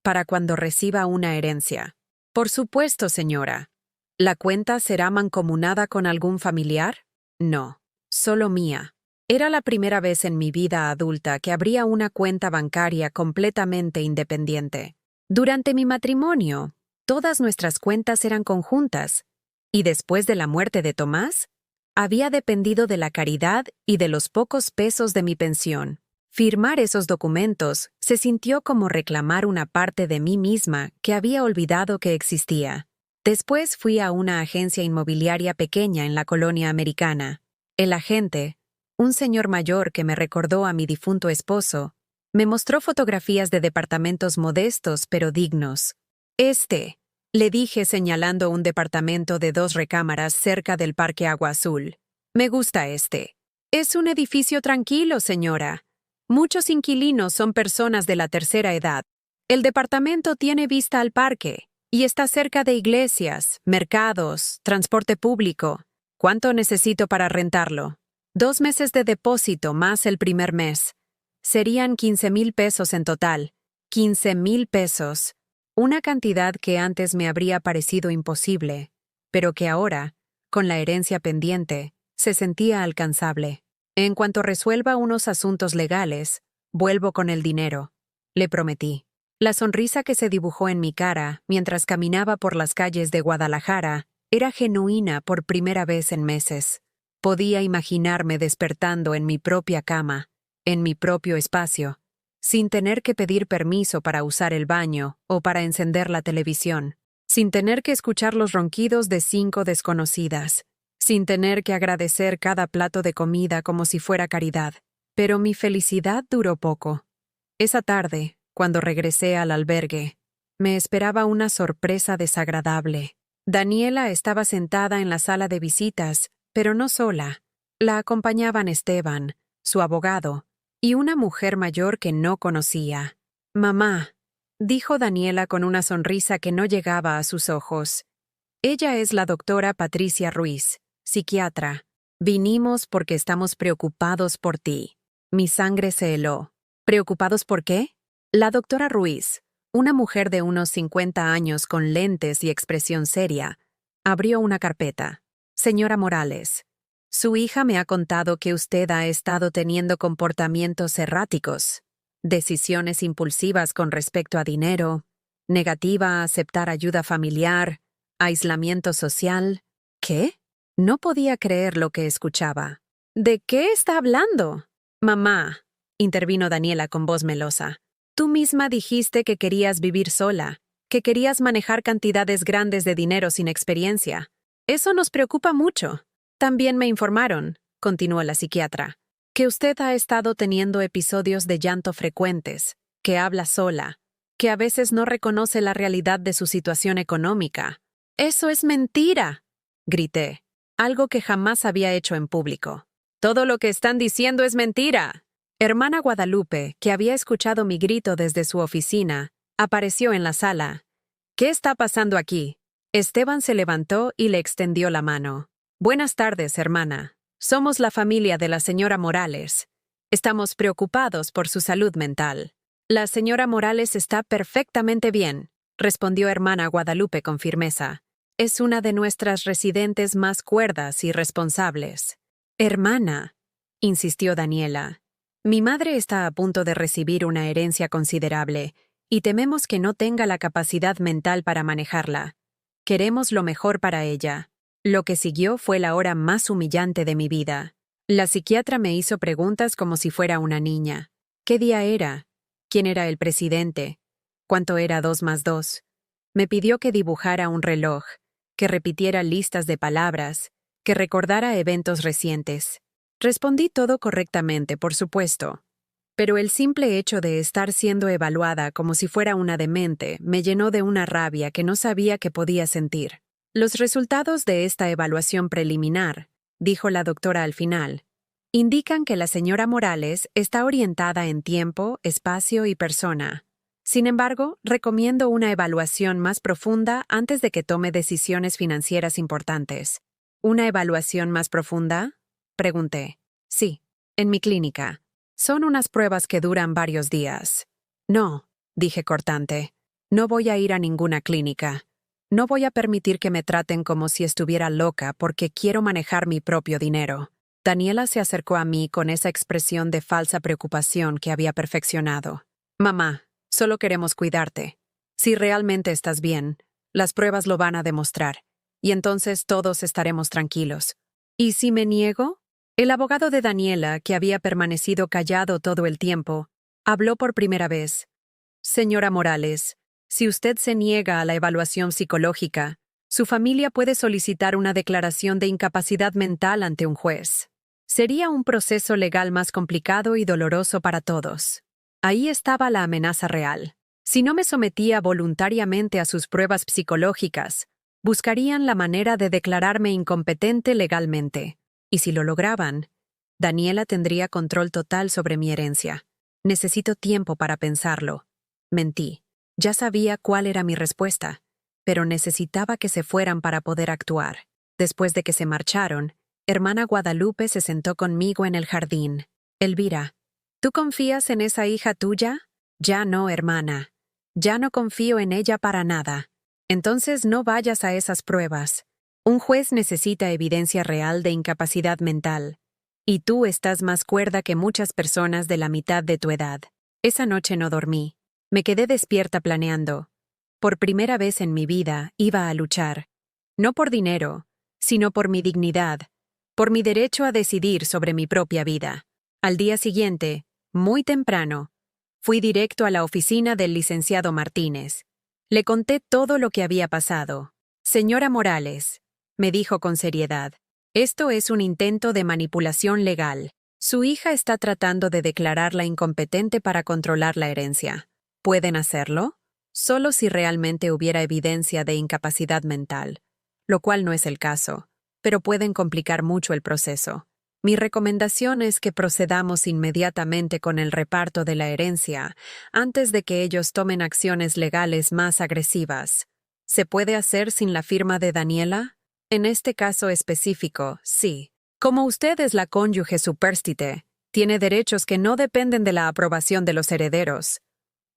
para cuando reciba una herencia. Por supuesto, señora. ¿La cuenta será mancomunada con algún familiar? No, solo mía. Era la primera vez en mi vida adulta que abría una cuenta bancaria completamente independiente. Durante mi matrimonio, todas nuestras cuentas eran conjuntas, y después de la muerte de Tomás, había dependido de la caridad y de los pocos pesos de mi pensión. Firmar esos documentos se sintió como reclamar una parte de mí misma que había olvidado que existía. Después fui a una agencia inmobiliaria pequeña en la colonia americana. El agente, un señor mayor que me recordó a mi difunto esposo, me mostró fotografías de departamentos modestos pero dignos. Le dije señalando un departamento de 2 recámaras cerca del Parque Agua Azul. Me gusta este. Es un edificio tranquilo, señora. Muchos inquilinos son personas de la tercera edad. El departamento tiene vista al parque y está cerca de iglesias, mercados, transporte público. ¿Cuánto necesito para rentarlo? 2 meses de depósito más el primer mes. Serían 15,000 pesos en total. 15,000 pesos. Una cantidad que antes me habría parecido imposible, pero que ahora, con la herencia pendiente, se sentía alcanzable. En cuanto resuelva unos asuntos legales, vuelvo con el dinero, le prometí. La sonrisa que se dibujó en mi cara mientras caminaba por las calles de Guadalajara era genuina por primera vez en meses. Podía imaginarme despertando en mi propia cama, en mi propio espacio, sin tener que pedir permiso para usar el baño o para encender la televisión, sin tener que escuchar los ronquidos de 5 desconocidas, sin tener que agradecer cada plato de comida como si fuera caridad. Pero mi felicidad duró poco. Esa tarde, cuando regresé al albergue, me esperaba una sorpresa desagradable. Daniela estaba sentada en la sala de visitas, pero no sola. La acompañaban Esteban, su abogado, y una mujer mayor que no conocía. «Mamá», dijo Daniela con una sonrisa que no llegaba a sus ojos. «Ella es la doctora Patricia Ruiz, psiquiatra. Vinimos porque estamos preocupados por ti». Mi sangre se heló. ¿Preocupados por qué? La doctora Ruiz, una mujer de unos 50 años con lentes y expresión seria, abrió una carpeta. «Señora Morales, Su hija me ha contado que usted ha estado teniendo comportamientos erráticos, decisiones impulsivas con respecto a dinero, negativa a aceptar ayuda familiar, aislamiento social. ¿Qué? No podía creer lo que escuchaba. ¿De qué está hablando? Mamá, intervino Daniela con voz melosa. Tú misma dijiste que querías vivir sola, que querías manejar cantidades grandes de dinero sin experiencia. Eso nos preocupa mucho. También me informaron, continuó la psiquiatra, que usted ha estado teniendo episodios de llanto frecuentes, que habla sola, que a veces no reconoce la realidad de su situación económica. ¡Eso es mentira!, grité, algo que jamás había hecho en público. Todo lo que están diciendo es mentira. Hermana Guadalupe, que había escuchado mi grito desde su oficina, apareció en la sala. ¿Qué está pasando aquí? Esteban se levantó y le extendió la mano. Buenas tardes, hermana. Somos la familia de la señora Morales. Estamos preocupados por su salud mental. La señora Morales está perfectamente bien, respondió hermana Guadalupe con firmeza. Es una de nuestras residentes más cuerdas y responsables. Hermana, insistió Daniela, mi madre está a punto de recibir una herencia considerable y tememos que no tenga la capacidad mental para manejarla. Queremos lo mejor para ella. Lo que siguió fue la hora más humillante de mi vida. La psiquiatra me hizo preguntas como si fuera una niña. ¿Qué día era? ¿Quién era el presidente? ¿Cuánto era 2 más 2? Me pidió que dibujara un reloj, que repitiera listas de palabras, que recordara eventos recientes. Respondí todo correctamente, por supuesto. Pero el simple hecho de estar siendo evaluada como si fuera una demente me llenó de una rabia que no sabía que podía sentir. Los resultados de esta evaluación preliminar, dijo la doctora al final, indican que la señora Morales está orientada en tiempo, espacio y persona. Sin embargo, recomiendo una evaluación más profunda antes de que tome decisiones financieras importantes. ¿Una evaluación más profunda?, pregunté. Sí, en mi clínica. Son unas pruebas que duran varios días. No, dije cortante. No voy a ir a ninguna clínica. No voy a permitir que me traten como si estuviera loca porque quiero manejar mi propio dinero. Daniela se acercó a mí con esa expresión de falsa preocupación que había perfeccionado. Mamá, solo queremos cuidarte. Si realmente estás bien, las pruebas lo van a demostrar, y entonces todos estaremos tranquilos. ¿Y si me niego? El abogado de Daniela, que había permanecido callado todo el tiempo, habló por primera vez. Señora Morales, si usted se niega a la evaluación psicológica, su familia puede solicitar una declaración de incapacidad mental ante un juez. Sería un proceso legal más complicado y doloroso para todos. Ahí estaba la amenaza real. Si no me sometía voluntariamente a sus pruebas psicológicas, buscarían la manera de declararme incompetente legalmente. Y si lo lograban, Daniela tendría control total sobre mi herencia. Necesito tiempo para pensarlo. Mentí. Ya sabía cuál era mi respuesta, pero necesitaba que se fueran para poder actuar. Después de que se marcharon, hermana Guadalupe se sentó conmigo en el jardín. Elvira, ¿tú confías en esa hija tuya? Ya no, hermana. Ya no confío en ella para nada. Entonces no vayas a esas pruebas. Un juez necesita evidencia real de incapacidad mental. Y tú estás más cuerda que muchas personas de la mitad de tu edad. Esa noche no dormí. Me quedé despierta planeando. Por primera vez en mi vida iba a luchar. No por dinero, sino por mi dignidad, por mi derecho a decidir sobre mi propia vida. Al día siguiente, muy temprano, fui directo a la oficina del licenciado Martínez. Le conté todo lo que había pasado. Señora Morales, me dijo con seriedad, esto es un intento de manipulación legal. Su hija está tratando de declararla incompetente para controlar la herencia. ¿Pueden hacerlo? Solo si realmente hubiera evidencia de incapacidad mental, lo cual no es el caso, pero pueden complicar mucho el proceso. Mi recomendación es que procedamos inmediatamente con el reparto de la herencia, antes de que ellos tomen acciones legales más agresivas. ¿Se puede hacer sin la firma de Daniela? En este caso específico, sí. Como usted es la cónyuge supérstite, tiene derechos que no dependen de la aprobación de los herederos.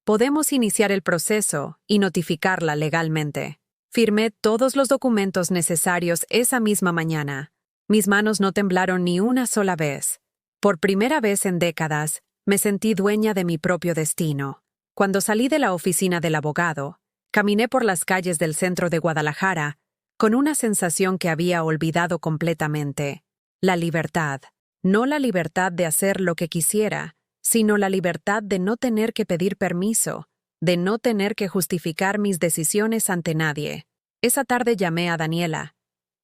Podemos iniciar el proceso y notificarla legalmente. Firmé todos los documentos necesarios esa misma mañana. Mis manos no temblaron ni una sola vez. Por primera vez en décadas, me sentí dueña de mi propio destino. Cuando salí de la oficina del abogado, caminé por las calles del centro de Guadalajara con una sensación que había olvidado completamente. La libertad. No la libertad de hacer lo que quisiera, sino la libertad de no tener que pedir permiso, de no tener que justificar mis decisiones ante nadie. Esa tarde llamé a Daniela.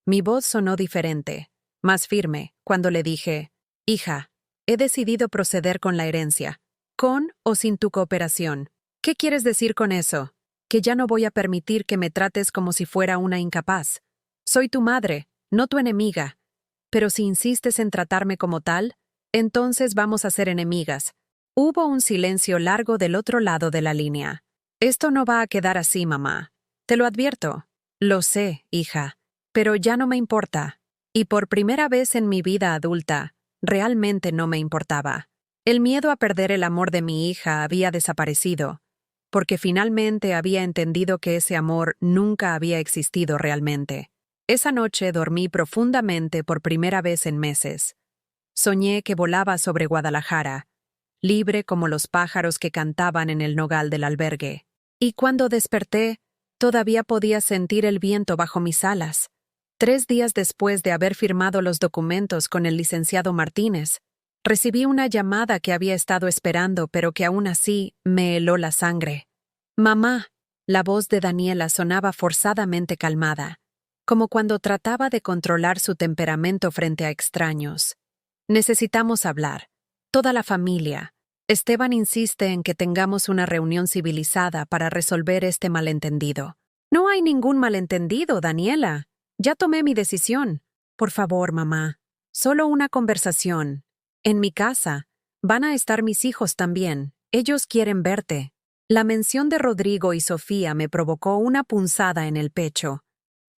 Mi voz sonó diferente, más firme, cuando le dije: «Hija, he decidido proceder con la herencia, con o sin tu cooperación». «¿Qué quieres decir con eso?» «Que ya no voy a permitir que me trates como si fuera una incapaz. Soy tu madre, no tu enemiga. Pero si insistes en tratarme como tal, entonces vamos a ser enemigas». Hubo un silencio largo del otro lado de la línea. «Esto no va a quedar así, mamá. Te lo advierto». «Lo sé, hija, pero ya no me importa». Y por primera vez en mi vida adulta, realmente no me importaba. El miedo a perder el amor de mi hija había desaparecido, porque finalmente había entendido que ese amor nunca había existido realmente. Esa noche dormí profundamente por primera vez en meses. Soñé que volaba sobre Guadalajara, libre como los pájaros que cantaban en el nogal del albergue. Y cuando desperté, todavía podía sentir el viento bajo mis alas. 3 días después de haber firmado los documentos con el licenciado Martínez, recibí una llamada que había estado esperando, pero que aún así me heló la sangre. «Mamá». La voz de Daniela sonaba forzadamente calmada, como cuando trataba de controlar su temperamento frente a extraños. «Necesitamos hablar. Toda la familia. Esteban insiste en que tengamos una reunión civilizada para resolver este malentendido». «No hay ningún malentendido, Daniela. Ya tomé mi decisión. Por favor, mamá. Solo una conversación. En mi casa. Van a estar mis hijos también. Ellos quieren verte». La mención de Rodrigo y Sofía me provocó una punzada en el pecho.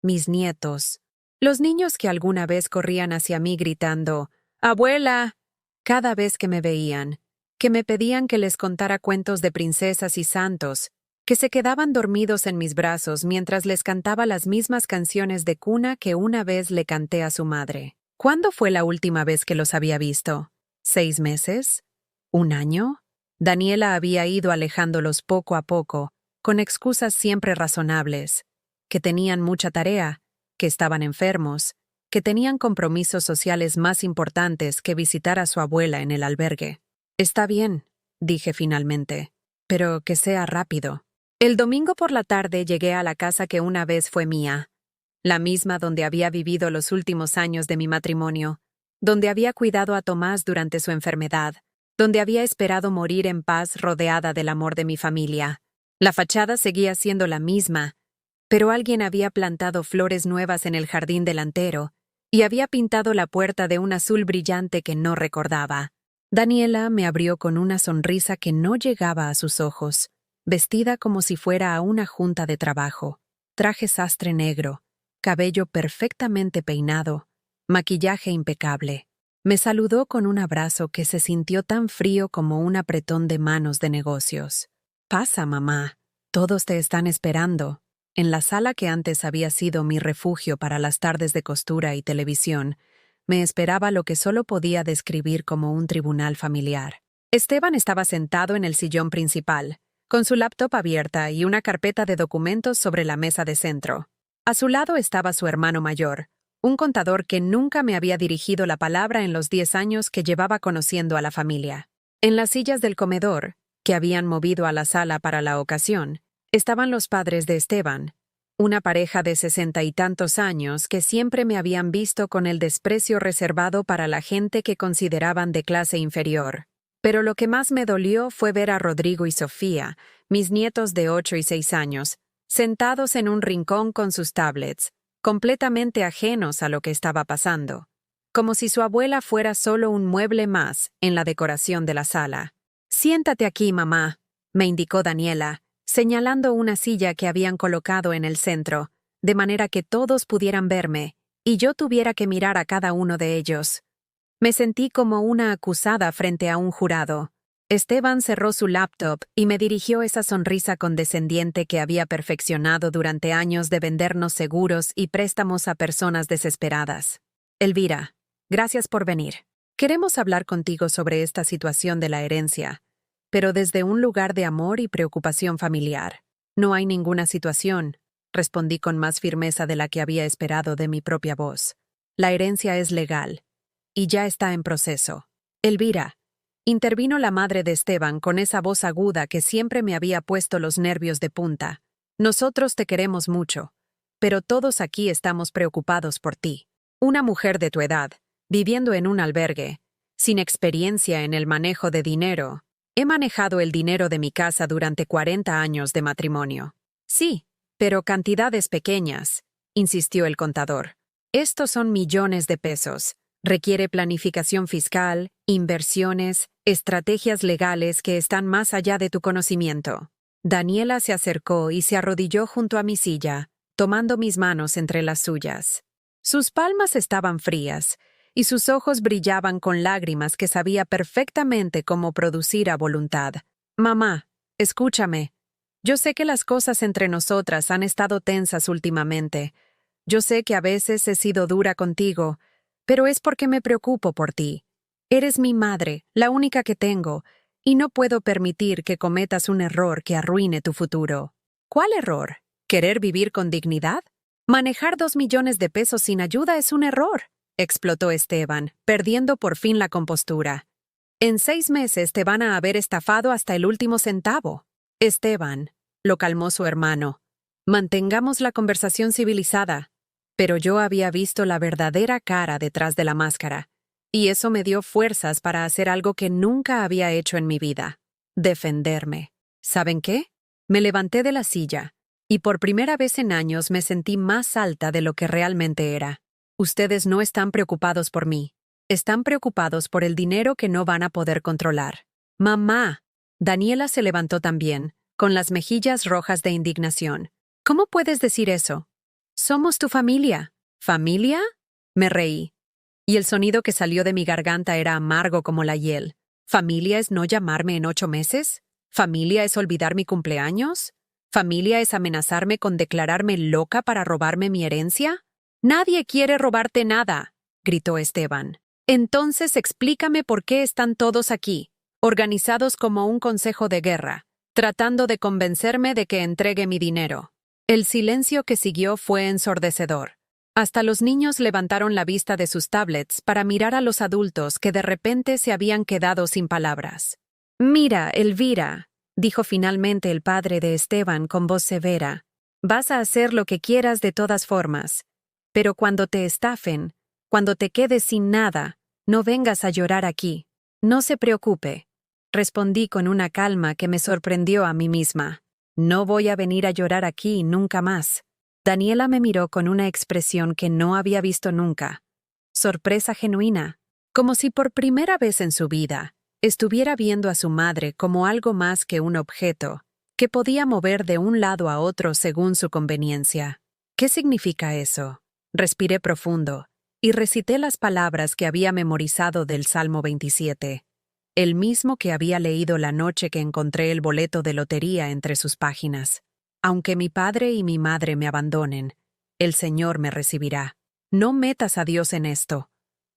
Mis nietos. Los niños que alguna vez corrían hacia mí gritando: «¡Abuela!», cada vez que me veían, que me pedían que les contara cuentos de princesas y santos, que se quedaban dormidos en mis brazos mientras les cantaba las mismas canciones de cuna que una vez le canté a su madre. ¿Cuándo fue la última vez que los había visto? ¿6 meses? ¿1 año? Daniela había ido alejándolos poco a poco, con excusas siempre razonables: que tenían mucha tarea, que estaban enfermos, que tenían compromisos sociales más importantes que visitar a su abuela en el albergue. «Está bien», dije finalmente, «pero que sea rápido». El domingo por la tarde llegué a la casa que una vez fue mía, la misma donde había vivido los últimos años de mi matrimonio, donde había cuidado a Tomás durante su enfermedad, donde había esperado morir en paz rodeada del amor de mi familia. La fachada seguía siendo la misma, pero alguien había plantado flores nuevas en el jardín delantero y había pintado la puerta de un azul brillante que no recordaba. Daniela me abrió con una sonrisa que no llegaba a sus ojos, vestida como si fuera a una junta de trabajo, traje sastre negro, cabello perfectamente peinado, maquillaje impecable. Me saludó con un abrazo que se sintió tan frío como un apretón de manos de negocios. «Pasa, mamá. Todos te están esperando». En la sala que antes había sido mi refugio para las tardes de costura y televisión, me esperaba lo que solo podía describir como un tribunal familiar. Esteban estaba sentado en el sillón principal, con su laptop abierta y una carpeta de documentos sobre la mesa de centro. A su lado estaba su hermano mayor, un contador que nunca me había dirigido la palabra en los 10 años que llevaba conociendo a la familia. En las sillas del comedor, que habían movido a la sala para la ocasión, estaban los padres de Esteban, una pareja de 60 y tantos años que siempre me habían visto con el desprecio reservado para la gente que consideraban de clase inferior. Pero lo que más me dolió fue ver a Rodrigo y Sofía, mis nietos de 8 y 6 años, sentados en un rincón con sus tablets, completamente ajenos a lo que estaba pasando, como si su abuela fuera solo un mueble más en la decoración de la sala. «Siéntate aquí, mamá», me indicó Daniela, señalando una silla que habían colocado en el centro, de manera que todos pudieran verme, y yo tuviera que mirar a cada uno de ellos. Me sentí como una acusada frente a un jurado. Esteban cerró su laptop y me dirigió esa sonrisa condescendiente que había perfeccionado durante años de vendernos seguros y préstamos a personas desesperadas. Elvira, gracias por venir. Queremos hablar contigo sobre esta situación de la herencia, pero desde un lugar de amor y preocupación familiar. No hay ninguna situación, respondí con más firmeza de la que había esperado de mi propia voz. La herencia es legal, y ya está en proceso. Elvira, intervino la madre de Esteban con esa voz aguda que siempre me había puesto los nervios de punta. Nosotros te queremos mucho, pero todos aquí estamos preocupados por ti. Una mujer de tu edad, viviendo en un albergue, sin experiencia en el manejo de dinero. He manejado el dinero de mi casa durante 40 años de matrimonio. Sí, pero cantidades pequeñas, insistió el contador. Estos son millones de pesos. Requiere planificación fiscal, inversiones, estrategias legales que están más allá de tu conocimiento. Daniela se acercó y se arrodilló junto a mi silla, tomando mis manos entre las suyas. Sus palmas estaban frías, y sus ojos brillaban con lágrimas que sabía perfectamente cómo producir a voluntad. Mamá, escúchame. Yo sé que las cosas entre nosotras han estado tensas últimamente. Yo sé que a veces he sido dura contigo, pero es porque me preocupo por ti. Eres mi madre, la única que tengo, y no puedo permitir que cometas un error que arruine tu futuro. ¿Cuál error? ¿Querer vivir con dignidad? Manejar 2 millones de pesos sin ayuda es un error, explotó Esteban, perdiendo por fin la compostura. En 6 meses te van a haber estafado hasta el último centavo. Esteban, lo calmó su hermano. Mantengamos la conversación civilizada. Pero yo había visto la verdadera cara detrás de la máscara, y eso me dio fuerzas para hacer algo que nunca había hecho en mi vida: defenderme. ¿Saben qué? Me levanté de la silla, y por primera vez en años me sentí más alta de lo que realmente era. Ustedes no están preocupados por mí. Están preocupados por el dinero que no van a poder controlar. ¡Mamá! Daniela se levantó también, con las mejillas rojas de indignación. ¿Cómo puedes decir eso? Somos tu familia. ¿Familia? Me reí. Y el sonido que salió de mi garganta era amargo como la hiel. ¿Familia es no llamarme en 8 meses? ¿Familia es olvidar mi cumpleaños? ¿Familia es amenazarme con declararme loca para robarme mi herencia? Nadie quiere robarte nada, gritó Esteban. Entonces explícame por qué están todos aquí, organizados como un consejo de guerra, tratando de convencerme de que entregue mi dinero. El silencio que siguió fue ensordecedor. Hasta los niños levantaron la vista de sus tablets para mirar a los adultos que de repente se habían quedado sin palabras. Mira, Elvira, dijo finalmente el padre de Esteban con voz severa, vas a hacer lo que quieras de todas formas, pero cuando te estafen, cuando te quedes sin nada, no vengas a llorar aquí. No se preocupe, respondí con una calma que me sorprendió a mí misma. No voy a venir a llorar aquí nunca más. Daniela me miró con una expresión que no había visto nunca. Sorpresa genuina, como si por primera vez en su vida estuviera viendo a su madre como algo más que un objeto, que podía mover de un lado a otro según su conveniencia. ¿Qué significa eso? Respiré profundo y recité las palabras que había memorizado del Salmo 27. El mismo que había leído la noche que encontré el boleto de lotería entre sus páginas. Aunque mi padre y mi madre me abandonen, el Señor me recibirá. No metas a Dios en esto,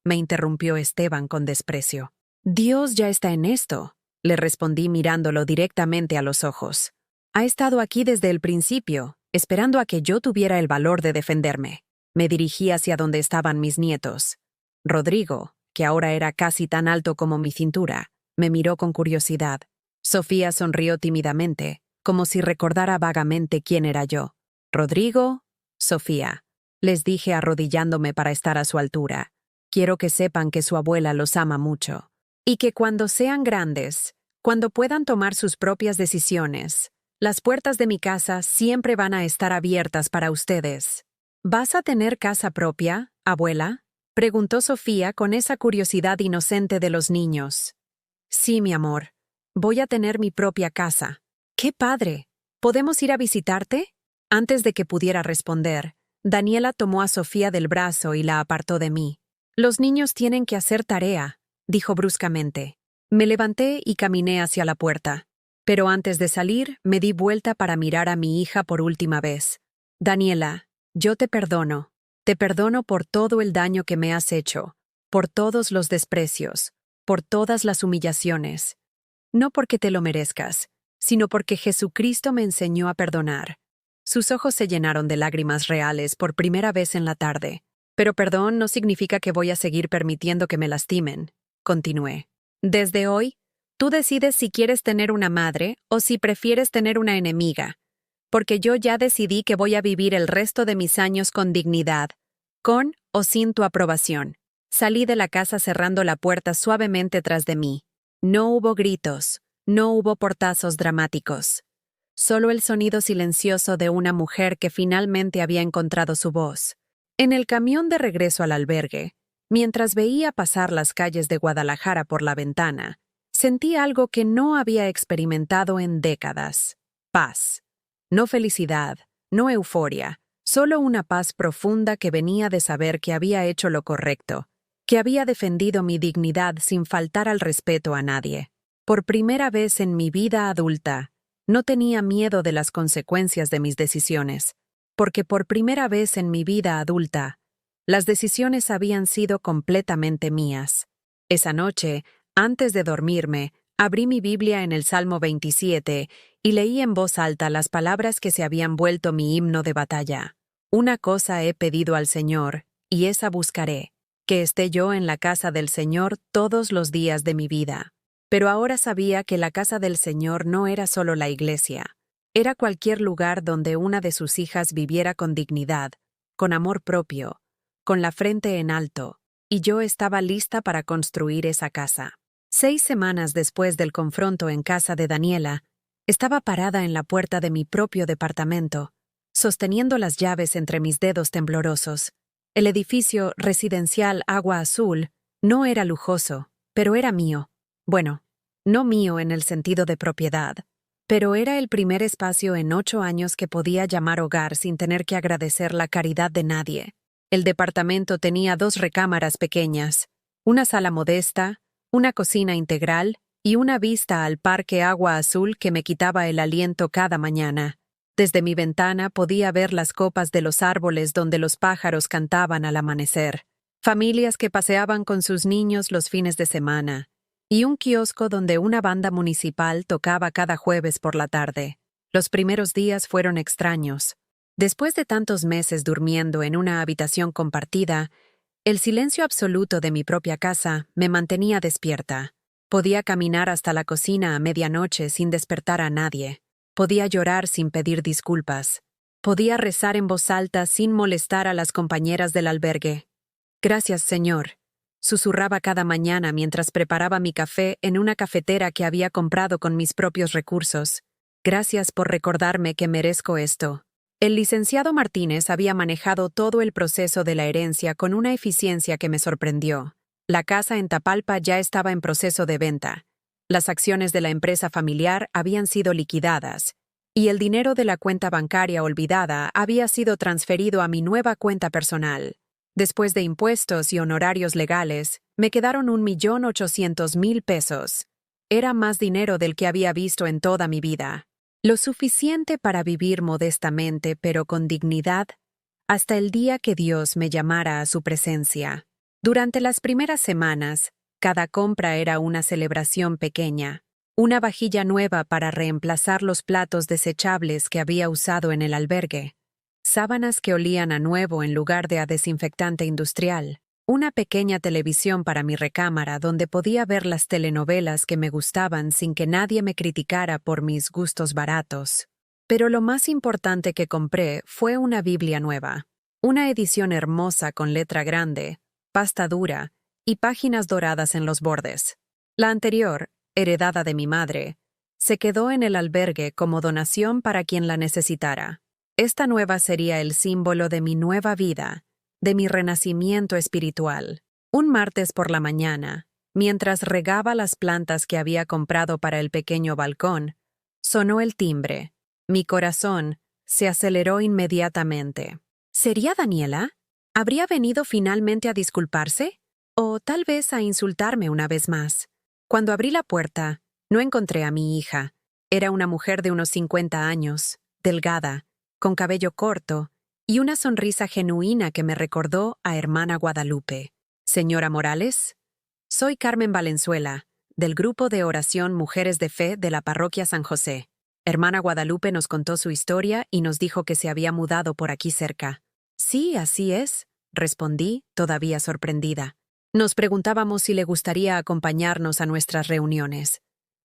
me interrumpió Esteban con desprecio. Dios ya está en esto, le respondí mirándolo directamente a los ojos. Ha estado aquí desde el principio, esperando a que yo tuviera el valor de defenderme. Me dirigí hacia donde estaban mis nietos. Rodrigo, que ahora era casi tan alto como mi cintura, me miró con curiosidad. Sofía sonrió tímidamente, como si recordara vagamente quién era yo. Rodrigo, Sofía, les dije arrodillándome para estar a su altura. Quiero que sepan que su abuela los ama mucho. Y que cuando sean grandes, cuando puedan tomar sus propias decisiones, las puertas de mi casa siempre van a estar abiertas para ustedes. ¿Vas a tener casa propia, abuela?, preguntó Sofía con esa curiosidad inocente de los niños. Sí, mi amor. Voy a tener mi propia casa. ¡Qué padre! ¿Podemos ir a visitarte? Antes de que pudiera responder, Daniela tomó a Sofía del brazo y la apartó de mí. Los niños tienen que hacer tarea, dijo bruscamente. Me levanté y caminé hacia la puerta. Pero antes de salir, me di vuelta para mirar a mi hija por última vez. Daniela, yo te perdono. Te perdono por todo el daño que me has hecho, por todos los desprecios, por todas las humillaciones. No porque te lo merezcas, sino porque Jesucristo me enseñó a perdonar. Sus ojos se llenaron de lágrimas reales por primera vez en la tarde. Pero perdón no significa que voy a seguir permitiendo que me lastimen, continué. Desde hoy, tú decides si quieres tener una madre o si prefieres tener una enemiga, porque yo ya decidí que voy a vivir el resto de mis años con dignidad, con o sin tu aprobación. Salí de la casa cerrando la puerta suavemente tras de mí. No hubo gritos, no hubo portazos dramáticos. Solo el sonido silencioso de una mujer que finalmente había encontrado su voz. En el camión de regreso al albergue, mientras veía pasar las calles de Guadalajara por la ventana, sentí algo que no había experimentado en décadas. Paz. No felicidad, no euforia, solo una paz profunda que venía de saber que había hecho lo correcto, que había defendido mi dignidad sin faltar al respeto a nadie. Por primera vez en mi vida adulta, no tenía miedo de las consecuencias de mis decisiones, porque por primera vez en mi vida adulta, las decisiones habían sido completamente mías. Esa noche, antes de dormirme, abrí mi Biblia en el Salmo 27 y leí en voz alta las palabras que se habían vuelto mi himno de batalla. Una cosa he pedido al Señor, y esa buscaré, que esté yo en la casa del Señor todos los días de mi vida. Pero ahora sabía que la casa del Señor no era solo la iglesia. Era cualquier lugar donde una de sus hijas viviera con dignidad, con amor propio, con la frente en alto, y yo estaba lista para construir esa casa. 6 semanas después del confronto en casa de Daniela, estaba parada en la puerta de mi propio departamento, sosteniendo las llaves entre mis dedos temblorosos. El edificio residencial Agua Azul no era lujoso, pero era mío. Bueno, no mío en el sentido de propiedad, pero era el primer espacio en 8 años que podía llamar hogar sin tener que agradecer la caridad de nadie. El departamento tenía 2 recámaras pequeñas, una sala modesta, una cocina integral y una vista al parque Agua Azul que me quitaba el aliento cada mañana. Desde mi ventana podía ver las copas de los árboles donde los pájaros cantaban al amanecer, familias que paseaban con sus niños los fines de semana, y un kiosco donde una banda municipal tocaba cada jueves por la tarde. Los primeros días fueron extraños. Después de tantos meses durmiendo en una habitación compartida, el silencio absoluto de mi propia casa me mantenía despierta. Podía caminar hasta la cocina a medianoche sin despertar a nadie. Podía llorar sin pedir disculpas. Podía rezar en voz alta sin molestar a las compañeras del albergue. «Gracias, Señor», susurraba cada mañana mientras preparaba mi café en una cafetera que había comprado con mis propios recursos. «Gracias por recordarme que merezco esto». El licenciado Martínez había manejado todo el proceso de la herencia con una eficiencia que me sorprendió. La casa en Tapalpa ya estaba en proceso de venta. Las acciones de la empresa familiar habían sido liquidadas, y el dinero de la cuenta bancaria olvidada había sido transferido a mi nueva cuenta personal. Después de impuestos y honorarios legales, me quedaron 1.800.000 pesos. Era más dinero del que había visto en toda mi vida. Lo suficiente para vivir modestamente pero con dignidad, hasta el día que Dios me llamara a su presencia. Durante las primeras semanas, cada compra era una celebración pequeña, una vajilla nueva para reemplazar los platos desechables que había usado en el albergue, sábanas que olían a nuevo en lugar de a desinfectante industrial, una pequeña televisión para mi recámara donde podía ver las telenovelas que me gustaban sin que nadie me criticara por mis gustos baratos. Pero lo más importante que compré fue una Biblia nueva, una edición hermosa con letra grande, pasta dura y páginas doradas en los bordes. La anterior, heredada de mi madre, se quedó en el albergue como donación para quien la necesitara. Esta nueva sería el símbolo de mi nueva vida, de mi renacimiento espiritual. Un martes por la mañana, mientras regaba las plantas que había comprado para el pequeño balcón, sonó el timbre. Mi corazón se aceleró inmediatamente. ¿Sería Daniela? ¿Habría venido finalmente a disculparse? ¿O tal vez a insultarme una vez más? Cuando abrí la puerta, no encontré a mi hija. Era una mujer de unos 50 años, delgada, con cabello corto y una sonrisa genuina que me recordó a hermana Guadalupe. Señora Morales, soy Carmen Valenzuela, del grupo de oración Mujeres de Fe de la Parroquia San José. Hermana Guadalupe nos contó su historia y nos dijo que se había mudado por aquí cerca. Sí, así es, respondí, todavía sorprendida. Nos preguntábamos si le gustaría acompañarnos a nuestras reuniones.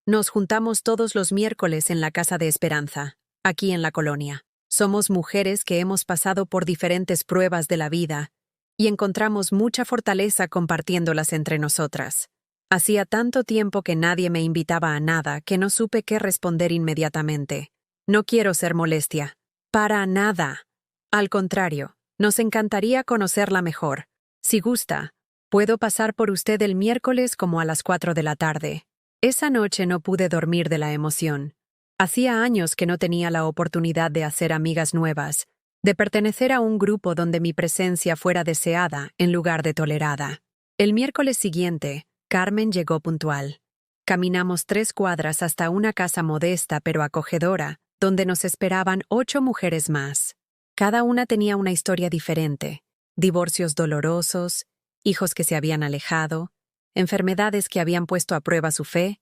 Nos juntamos todos los miércoles en la Casa de Esperanza, aquí en la colonia. Somos mujeres que hemos pasado por diferentes pruebas de la vida y encontramos mucha fortaleza compartiéndolas entre nosotras. Hacía tanto tiempo que nadie me invitaba a nada que no supe qué responder inmediatamente. No quiero ser molestia. Para nada. Al contrario, nos encantaría conocerla mejor. Si gusta, puedo pasar por usted el miércoles como a las 4 de la tarde. Esa noche no pude dormir de la emoción. Hacía años que no tenía la oportunidad de hacer amigas nuevas, de pertenecer a un grupo donde mi presencia fuera deseada en lugar de tolerada. El miércoles siguiente, Carmen llegó puntual. Caminamos 3 cuadras hasta una casa modesta pero acogedora, donde nos esperaban 8 mujeres más. Cada una tenía una historia diferente: divorcios dolorosos, hijos que se habían alejado, enfermedades que habían puesto a prueba su fe,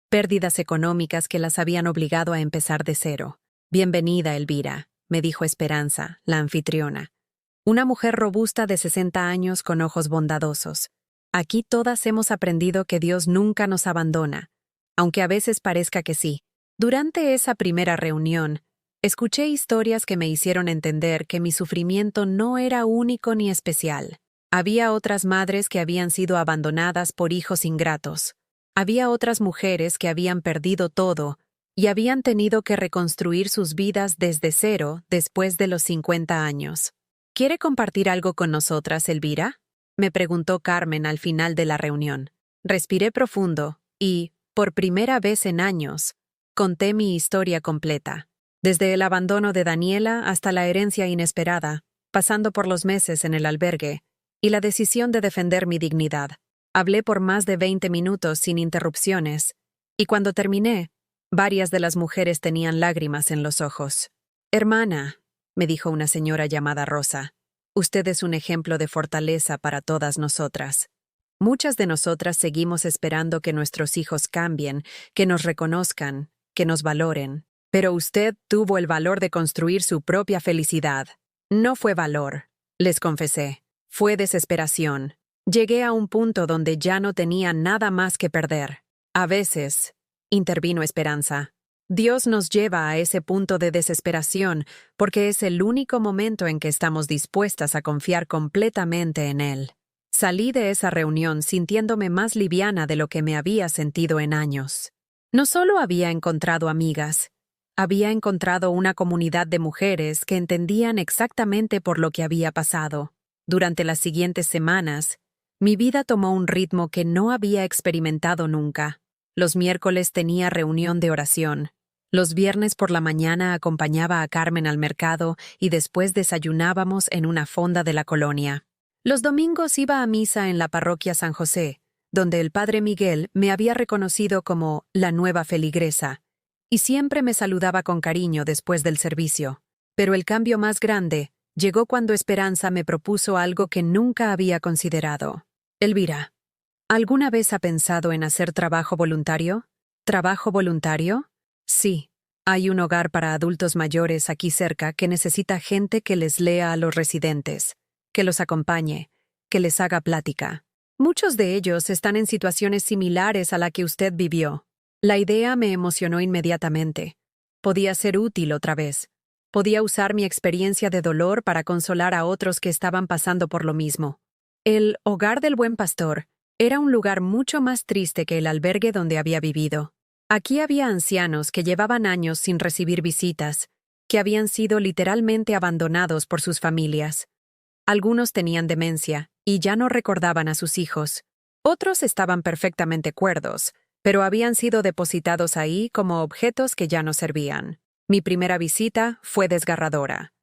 pérdidas económicas que las habían obligado a empezar de cero. Bienvenida, Elvira, me dijo Esperanza, la anfitriona. Una mujer robusta de 60 años con ojos bondadosos. Aquí todas hemos aprendido que Dios nunca nos abandona, aunque a veces parezca que sí. Durante esa primera reunión, escuché historias que me hicieron entender que mi sufrimiento no era único ni especial. Había otras madres que habían sido abandonadas por hijos ingratos. Había otras mujeres que habían perdido todo y habían tenido que reconstruir sus vidas desde cero después de los 50 años. ¿Quiere compartir algo con nosotras, Elvira?, me preguntó Carmen al final de la reunión. Respiré profundo y, por primera vez en años, conté mi historia completa. Desde el abandono de Daniela hasta la herencia inesperada, pasando por los meses en el albergue y la decisión de defender mi dignidad. Hablé por más de 20 minutos sin interrupciones, y cuando terminé, varias de las mujeres tenían lágrimas en los ojos. Hermana, me dijo una señora llamada Rosa, usted es un ejemplo de fortaleza para todas nosotras. Muchas de nosotras seguimos esperando que nuestros hijos cambien, que nos reconozcan, que nos valoren. Pero usted tuvo el valor de construir su propia felicidad. No fue valor, les confesé. Fue desesperación. Llegué a un punto donde ya no tenía nada más que perder. A veces, intervino Esperanza, Dios nos lleva a ese punto de desesperación porque es el único momento en que estamos dispuestas a confiar completamente en Él. Salí de esa reunión sintiéndome más liviana de lo que me había sentido en años. No solo había encontrado amigas, había encontrado una comunidad de mujeres que entendían exactamente por lo que había pasado. Durante las siguientes semanas, mi vida tomó un ritmo que no había experimentado nunca. Los miércoles tenía reunión de oración. Los viernes por la mañana acompañaba a Carmen al mercado y después desayunábamos en una fonda de la colonia. Los domingos iba a misa en la parroquia San José, donde el padre Miguel me había reconocido como la nueva feligresa, y siempre me saludaba con cariño después del servicio. Pero el cambio más grande llegó cuando Esperanza me propuso algo que nunca había considerado. Elvira, ¿alguna vez ha pensado en hacer trabajo voluntario? ¿Trabajo voluntario? Sí. Hay un hogar para adultos mayores aquí cerca que necesita gente que les lea a los residentes, que los acompañe, que les haga plática. Muchos de ellos están en situaciones similares a la que usted vivió. La idea me emocionó inmediatamente. Podía ser útil otra vez. Podía usar mi experiencia de dolor para consolar a otros que estaban pasando por lo mismo. El Hogar del Buen Pastor era un lugar mucho más triste que el albergue donde había vivido. Aquí había ancianos que llevaban años sin recibir visitas, que habían sido literalmente abandonados por sus familias. Algunos tenían demencia y ya no recordaban a sus hijos. Otros estaban perfectamente cuerdos, pero habían sido depositados ahí como objetos que ya no servían. Mi primera visita fue desgarradora.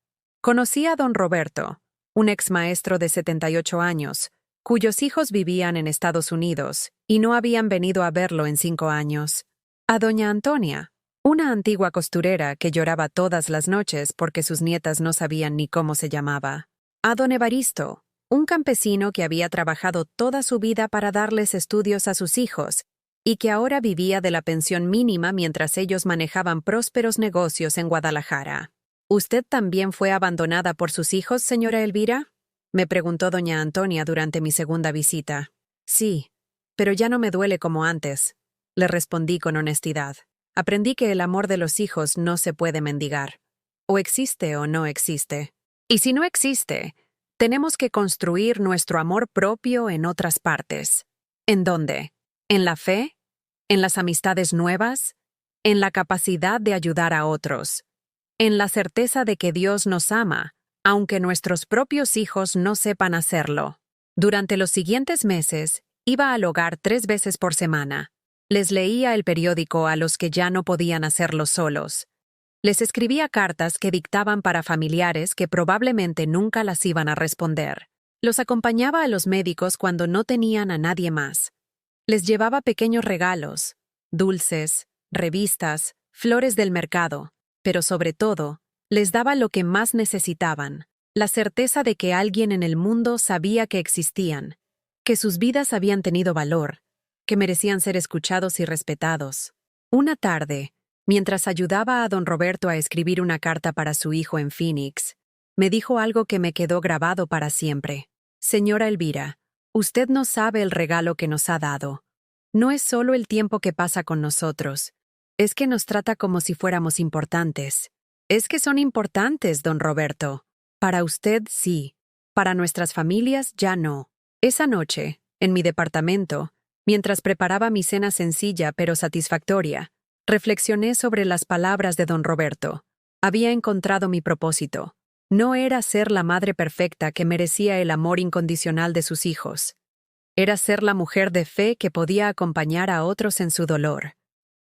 Conocí a don Roberto, un ex maestro de 78 años, cuyos hijos vivían en Estados Unidos y no habían venido a verlo en 5 años. A doña Antonia, una antigua costurera que lloraba todas las noches porque sus nietas no sabían ni cómo se llamaba, a don Evaristo, un campesino que había trabajado toda su vida para darles estudios a sus hijos y que ahora vivía de la pensión mínima mientras ellos manejaban prósperos negocios en Guadalajara. ¿Usted también fue abandonada por sus hijos, señora Elvira?, me preguntó doña Antonia durante mi segunda visita. Sí, pero ya no me duele como antes, le respondí con honestidad. Aprendí que el amor de los hijos no se puede mendigar. O existe o no existe. Y si no existe, tenemos que construir nuestro amor propio en otras partes. ¿En dónde? ¿En la fe? ¿En las amistades nuevas? ¿En la capacidad de ayudar a otros? ¿En la certeza de que Dios nos ama, aunque nuestros propios hijos no sepan hacerlo? Durante los siguientes meses, iba al hogar 3 veces por semana. Les leía el periódico a los que ya no podían hacerlo solos. Les escribía cartas que dictaban para familiares que probablemente nunca las iban a responder. Los acompañaba a los médicos cuando no tenían a nadie más. Les llevaba pequeños regalos, dulces, revistas, flores del mercado, pero sobre todo, les daba lo que más necesitaban, la certeza de que alguien en el mundo sabía que existían, que sus vidas habían tenido valor, que merecían ser escuchados y respetados. Una tarde, mientras ayudaba a don Roberto a escribir una carta para su hijo en Phoenix, me dijo algo que me quedó grabado para siempre. Señora Elvira, usted no sabe el regalo que nos ha dado. No es solo el tiempo que pasa con nosotros, es que nos trata como si fuéramos importantes. Es que son importantes, don Roberto. Para usted sí, para nuestras familias ya no. Esa noche, en mi departamento, mientras preparaba mi cena sencilla pero satisfactoria, reflexioné sobre las palabras de don Roberto. Había encontrado mi propósito. No era ser la madre perfecta que merecía el amor incondicional de sus hijos. Era ser la mujer de fe que podía acompañar a otros en su dolor,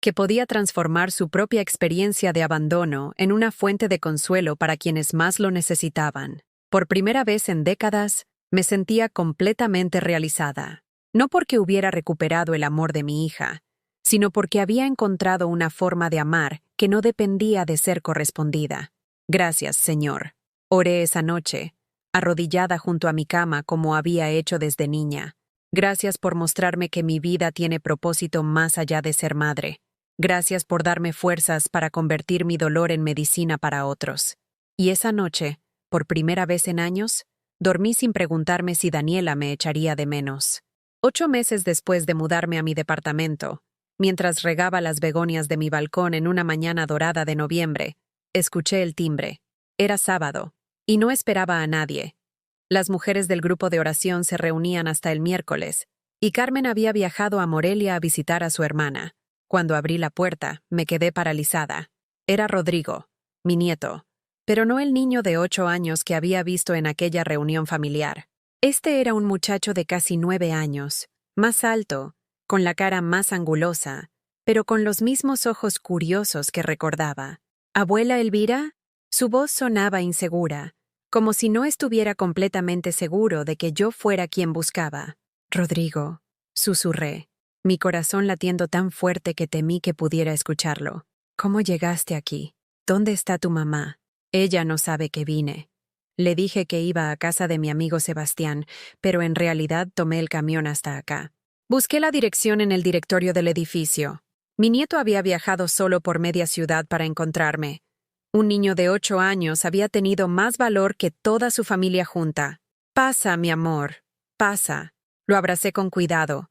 que podía transformar su propia experiencia de abandono en una fuente de consuelo para quienes más lo necesitaban. Por primera vez en décadas, me sentía completamente realizada. No porque hubiera recuperado el amor de mi hija, sino porque había encontrado una forma de amar que no dependía de ser correspondida. Gracias, Señor. Oré esa noche, arrodillada junto a mi cama como había hecho desde niña. Gracias por mostrarme que mi vida tiene propósito más allá de ser madre. Gracias por darme fuerzas para convertir mi dolor en medicina para otros. Y esa noche, por primera vez en años, dormí sin preguntarme si Daniela me echaría de menos. 8 meses después de mudarme a mi departamento, mientras regaba las begonias de mi balcón en una mañana dorada de noviembre, escuché el timbre. Era sábado, y no esperaba a nadie. Las mujeres del grupo de oración se reunían hasta el miércoles, y Carmen había viajado a Morelia a visitar a su hermana. Cuando abrí la puerta, me quedé paralizada. Era Rodrigo, mi nieto, pero no el niño de 8 años que había visto en aquella reunión familiar. Este era un muchacho de casi 9 años, más alto, con la cara más angulosa, pero con los mismos ojos curiosos que recordaba. ¿Abuela Elvira? Su voz sonaba insegura, como si no estuviera completamente seguro de que yo fuera quien buscaba. Rodrigo, susurré, mi corazón latiendo tan fuerte que temí que pudiera escucharlo. ¿Cómo llegaste aquí? ¿Dónde está tu mamá? Ella no sabe que vine. Le dije que iba a casa de mi amigo Sebastián, pero en realidad tomé el camión hasta acá. Busqué la dirección en el directorio del edificio. Mi nieto había viajado solo por media ciudad para encontrarme. Un niño de 8 años había tenido más valor que toda su familia junta. Pasa, mi amor, pasa. Lo abracé con cuidado,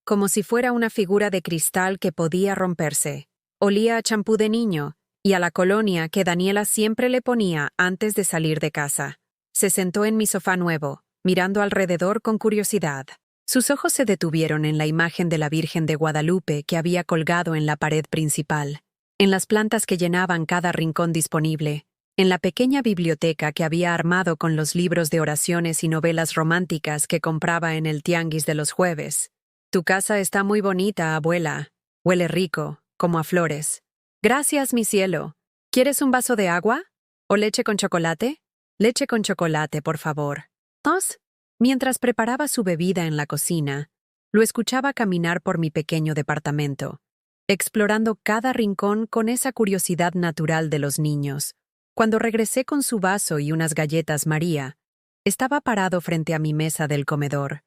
como si fuera una figura de cristal que podía romperse. Olía a champú de niño y a la colonia que Daniela siempre le ponía antes de salir de casa. Se sentó en mi sofá nuevo, mirando alrededor con curiosidad. Sus ojos se detuvieron en la imagen de la Virgen de Guadalupe que había colgado en la pared principal, en las plantas que llenaban cada rincón disponible, en la pequeña biblioteca que había armado con los libros de oraciones y novelas románticas que compraba en el tianguis de los jueves. Tu casa está muy bonita, abuela. Huele rico, como a flores. Gracias, mi cielo. ¿Quieres un vaso de agua? ¿O leche con chocolate? Leche con chocolate, por favor. ¿Os? Mientras preparaba su bebida en la cocina, lo escuchaba caminar por mi pequeño departamento. explorando cada rincón con esa curiosidad natural de los niños. Cuando regresé con su vaso y unas galletas María, estaba parado frente a mi mesa del comedor,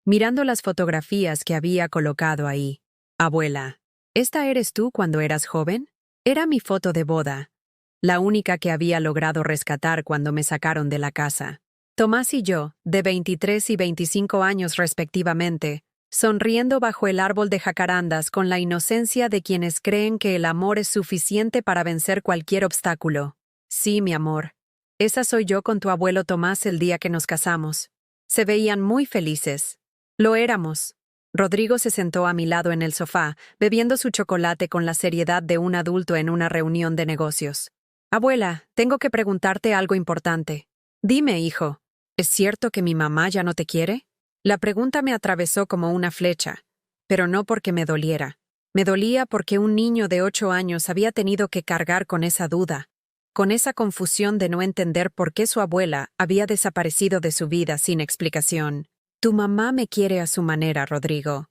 mirando las fotografías que había colocado ahí. Abuela, ¿esta eres tú cuando eras joven? Era mi foto de boda, la única que había logrado rescatar cuando me sacaron de la casa. Tomás y yo, de 23 y 25 años respectivamente, sonriendo bajo el árbol de jacarandas con la inocencia de quienes creen que el amor es suficiente para vencer cualquier obstáculo. Sí, mi amor. Esa soy yo con tu abuelo Tomás el día que nos casamos. Se veían muy felices. Lo éramos. Rodrigo se sentó a mi lado en el sofá, bebiendo su chocolate con la seriedad de un adulto en una reunión de negocios. Abuela, tengo que preguntarte algo importante. Dime, hijo, ¿es cierto que mi mamá ya no te quiere? La pregunta me atravesó como una flecha, pero no porque me doliera. Me dolía porque un niño de 8 años había tenido que cargar con esa duda, con esa confusión de no entender por qué su abuela había desaparecido de su vida sin explicación. Tu mamá me quiere a su manera, Rodrigo,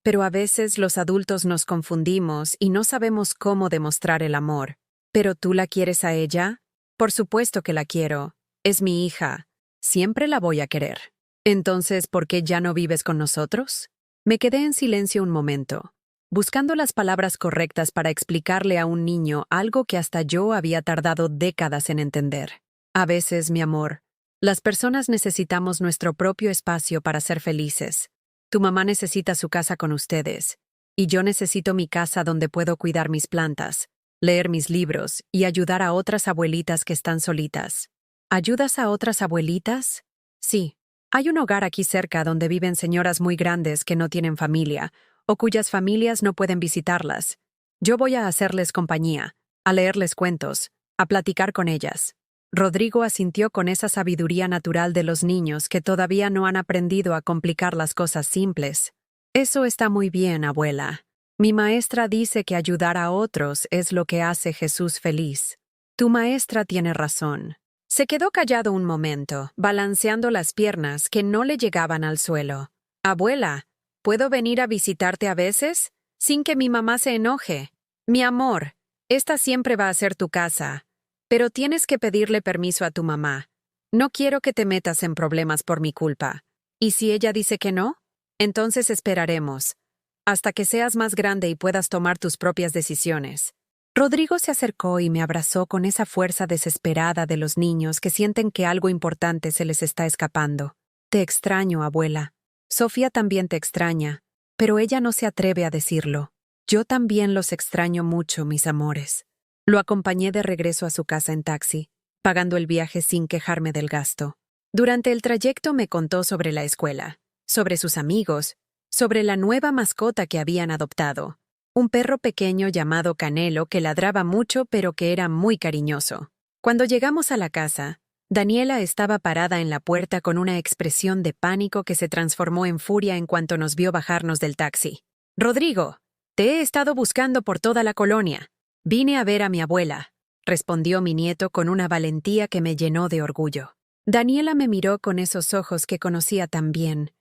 pero a veces los adultos nos confundimos y no sabemos cómo demostrar el amor. ¿Pero tú la quieres a ella? Por supuesto que la quiero. Es mi hija. Siempre la voy a querer. Entonces, ¿por qué ya no vives con nosotros? Me quedé en silencio un momento, buscando las palabras correctas para explicarle a un niño algo que hasta yo había tardado décadas en entender. A veces, mi amor, las personas necesitamos nuestro propio espacio para ser felices. Tu mamá necesita su casa con ustedes, y yo necesito mi casa donde puedo cuidar mis plantas, leer mis libros y ayudar a otras abuelitas que están solitas. ¿Ayudas a otras abuelitas? Sí. Hay un hogar aquí cerca donde viven señoras muy grandes que no tienen familia, o cuyas familias no pueden visitarlas. Yo voy a hacerles compañía, a leerles cuentos, a platicar con ellas. Rodrigo asintió con esa sabiduría natural de los niños que todavía no han aprendido a complicar las cosas simples. Eso está muy bien, abuela. Mi maestra dice que ayudar a otros es lo que hace Jesús feliz. Tu maestra tiene razón. Se quedó callado un momento, balanceando las piernas que no le llegaban al suelo. Abuela, ¿puedo venir a visitarte a veces? Sin que mi mamá se enoje. Mi amor, esta siempre va a ser tu casa. Pero tienes que pedirle permiso a tu mamá. No quiero que te metas en problemas por mi culpa. ¿Y si ella dice que no? Entonces esperaremos hasta que seas más grande y puedas tomar tus propias decisiones. Rodrigo se acercó y me abrazó con esa fuerza desesperada de los niños que sienten que algo importante se les está escapando. Te extraño, abuela. Sofía también te extraña, pero ella no se atreve a decirlo. Yo también los extraño mucho, mis amores. Lo acompañé de regreso a su casa en taxi, pagando el viaje sin quejarme del gasto. Durante el trayecto me contó sobre la escuela, sobre sus amigos, sobre la nueva mascota que habían adoptado, un perro pequeño llamado Canelo que ladraba mucho pero que era muy cariñoso. Cuando llegamos a la casa, Daniela estaba parada en la puerta con una expresión de pánico que se transformó en furia en cuanto nos vio bajarnos del taxi. «Rodrigo, te he estado buscando por toda la colonia. Vine a ver a mi abuela», respondió mi nieto con una valentía que me llenó de orgullo. Daniela me miró con esos ojos que conocía tan bien,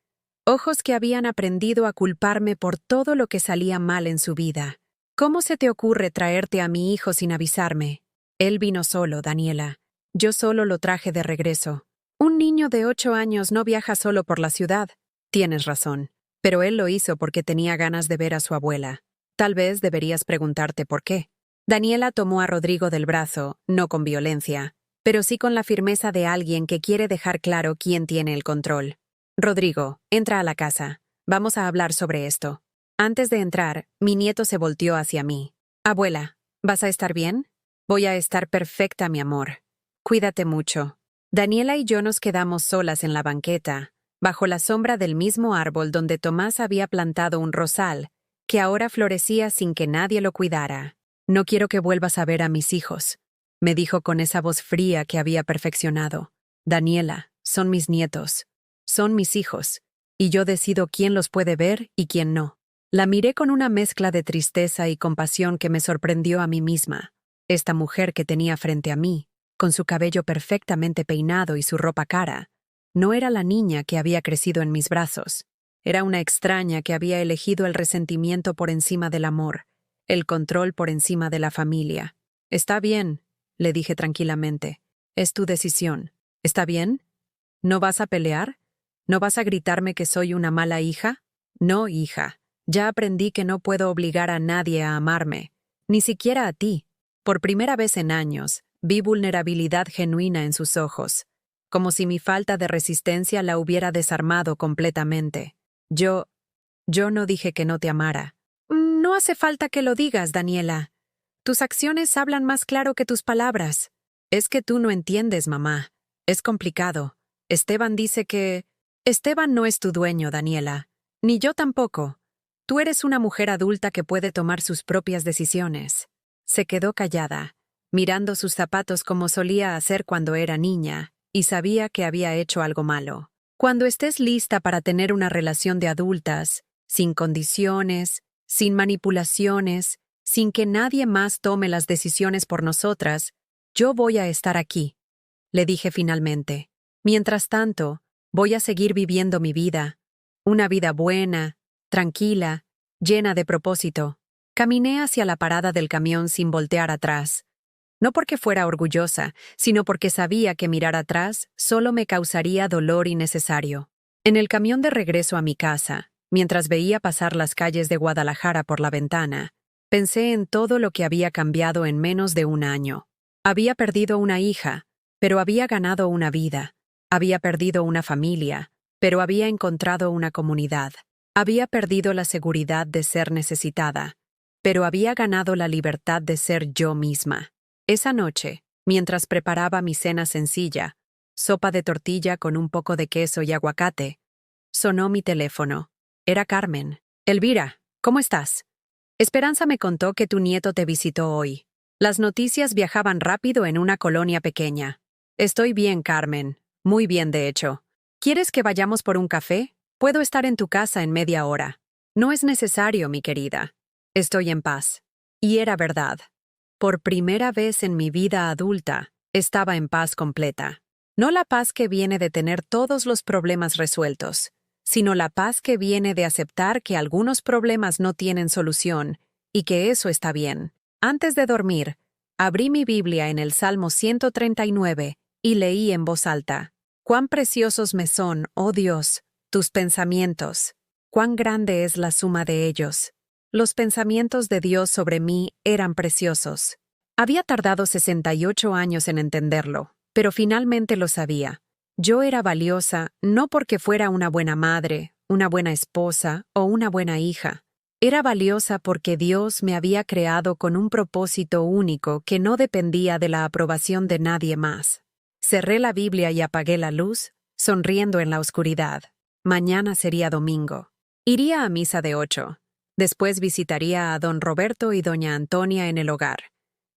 ojos que habían aprendido a culparme por todo lo que salía mal en su vida. «¿Cómo se te ocurre traerte a mi hijo sin avisarme?» «Él vino solo, Daniela. Yo solo lo traje de regreso. Un niño de 8 años no viaja solo por la ciudad». «Tienes razón, pero él lo hizo porque tenía ganas de ver a su abuela. Tal vez deberías preguntarte por qué». Daniela tomó a Rodrigo del brazo, no con violencia, pero sí con la firmeza de alguien que quiere dejar claro quién tiene el control. «Rodrigo, entra a la casa. Vamos a hablar sobre esto». Antes de entrar, mi nieto se volteó hacia mí. «Abuela, ¿vas a estar bien?» «Voy a estar perfecta, mi amor. Cuídate mucho». Daniela y yo nos quedamos solas en la banqueta, bajo la sombra del mismo árbol donde Tomás había plantado un rosal, que ahora florecía sin que nadie lo cuidara. «No quiero que vuelvas a ver a mis hijos», me dijo con esa voz fría que había perfeccionado. «Daniela, son mis nietos. Son mis hijos, y yo decido quién los puede ver y quién no». La miré con una mezcla de tristeza y compasión que me sorprendió a mí misma. Esta mujer que tenía frente a mí, con su cabello perfectamente peinado y su ropa cara, no era la niña que había crecido en mis brazos. Era una extraña que había elegido el resentimiento por encima del amor, el control por encima de la familia. Está bien, le dije tranquilamente. Es tu decisión. ¿Está bien? ¿No vas a pelear? ¿No vas a gritarme que soy una mala hija? No, hija. Ya aprendí que no puedo obligar a nadie a amarme, ni siquiera a ti. Por primera vez en años, vi vulnerabilidad genuina en sus ojos, como si mi falta de resistencia la hubiera desarmado completamente. Yo no dije que no te amara. No hace falta que lo digas, Daniela. Tus acciones hablan más claro que tus palabras. Es que tú no entiendes, mamá. Es complicado. Esteban dice que... Esteban no es tu dueño, Daniela. Ni yo tampoco. Tú eres una mujer adulta que puede tomar sus propias decisiones. Se quedó callada, mirando sus zapatos como solía hacer cuando era niña, y sabía que había hecho algo malo. Cuando estés lista para tener una relación de adultas, sin condiciones, sin manipulaciones, sin que nadie más tome las decisiones por nosotras, yo voy a estar aquí, le dije finalmente. Mientras tanto, voy a seguir viviendo mi vida, una vida buena, tranquila, llena de propósito. Caminé hacia la parada del camión sin voltear atrás. No porque fuera orgullosa, sino porque sabía que mirar atrás solo me causaría dolor innecesario. En el camión de regreso a mi casa, mientras veía pasar las calles de Guadalajara por la ventana, pensé en todo lo que había cambiado en menos de un año. Había perdido una hija, pero había ganado una vida. Había perdido una familia, pero había encontrado una comunidad. Había perdido la seguridad de ser necesitada, pero había ganado la libertad de ser yo misma. Esa noche, mientras preparaba mi cena sencilla, sopa de tortilla con un poco de queso y aguacate, sonó mi teléfono. Era Carmen. Elvira, ¿cómo estás? Esperanza me contó que tu nieto te visitó hoy. Las noticias viajaban rápido en una colonia pequeña. Estoy bien, Carmen. Muy bien, de hecho. ¿Quieres que vayamos por un café? Puedo estar en tu casa en media hora. No es necesario, mi querida. Estoy en paz. Y era verdad. Por primera vez en mi vida adulta, estaba en paz completa. No la paz que viene de tener todos los problemas resueltos, sino la paz que viene de aceptar que algunos problemas no tienen solución y que eso está bien. Antes de dormir, abrí mi Biblia en el Salmo 139 y leí en voz alta: «Cuán preciosos me son, oh Dios, tus pensamientos, cuán grande es la suma de ellos». Los pensamientos de Dios sobre mí eran preciosos. Había tardado 68 años en entenderlo, pero finalmente lo sabía. Yo era valiosa no porque fuera una buena madre, una buena esposa o una buena hija. Era valiosa porque Dios me había creado con un propósito único que no dependía de la aprobación de nadie más. Cerré la Biblia y apagué la luz, sonriendo en la oscuridad. Mañana sería domingo. Iría a misa de 8. Después visitaría a don Roberto y doña Antonia en el hogar.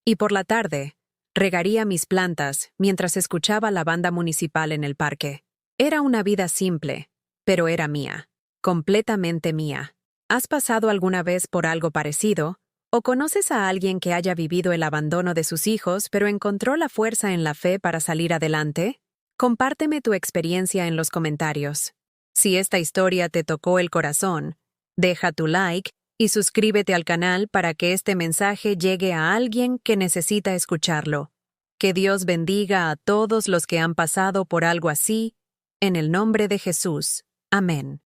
Y por la tarde, regaría mis plantas mientras escuchaba la banda municipal en el parque. Era una vida simple, pero era mía, completamente mía. ¿Has pasado alguna vez por algo parecido? ¿O conoces a alguien que haya vivido el abandono de sus hijos pero encontró la fuerza en la fe para salir adelante? Compárteme tu experiencia en los comentarios. Si esta historia te tocó el corazón, deja tu like y suscríbete al canal para que este mensaje llegue a alguien que necesita escucharlo. Que Dios bendiga a todos los que han pasado por algo así, en el nombre de Jesús. Amén.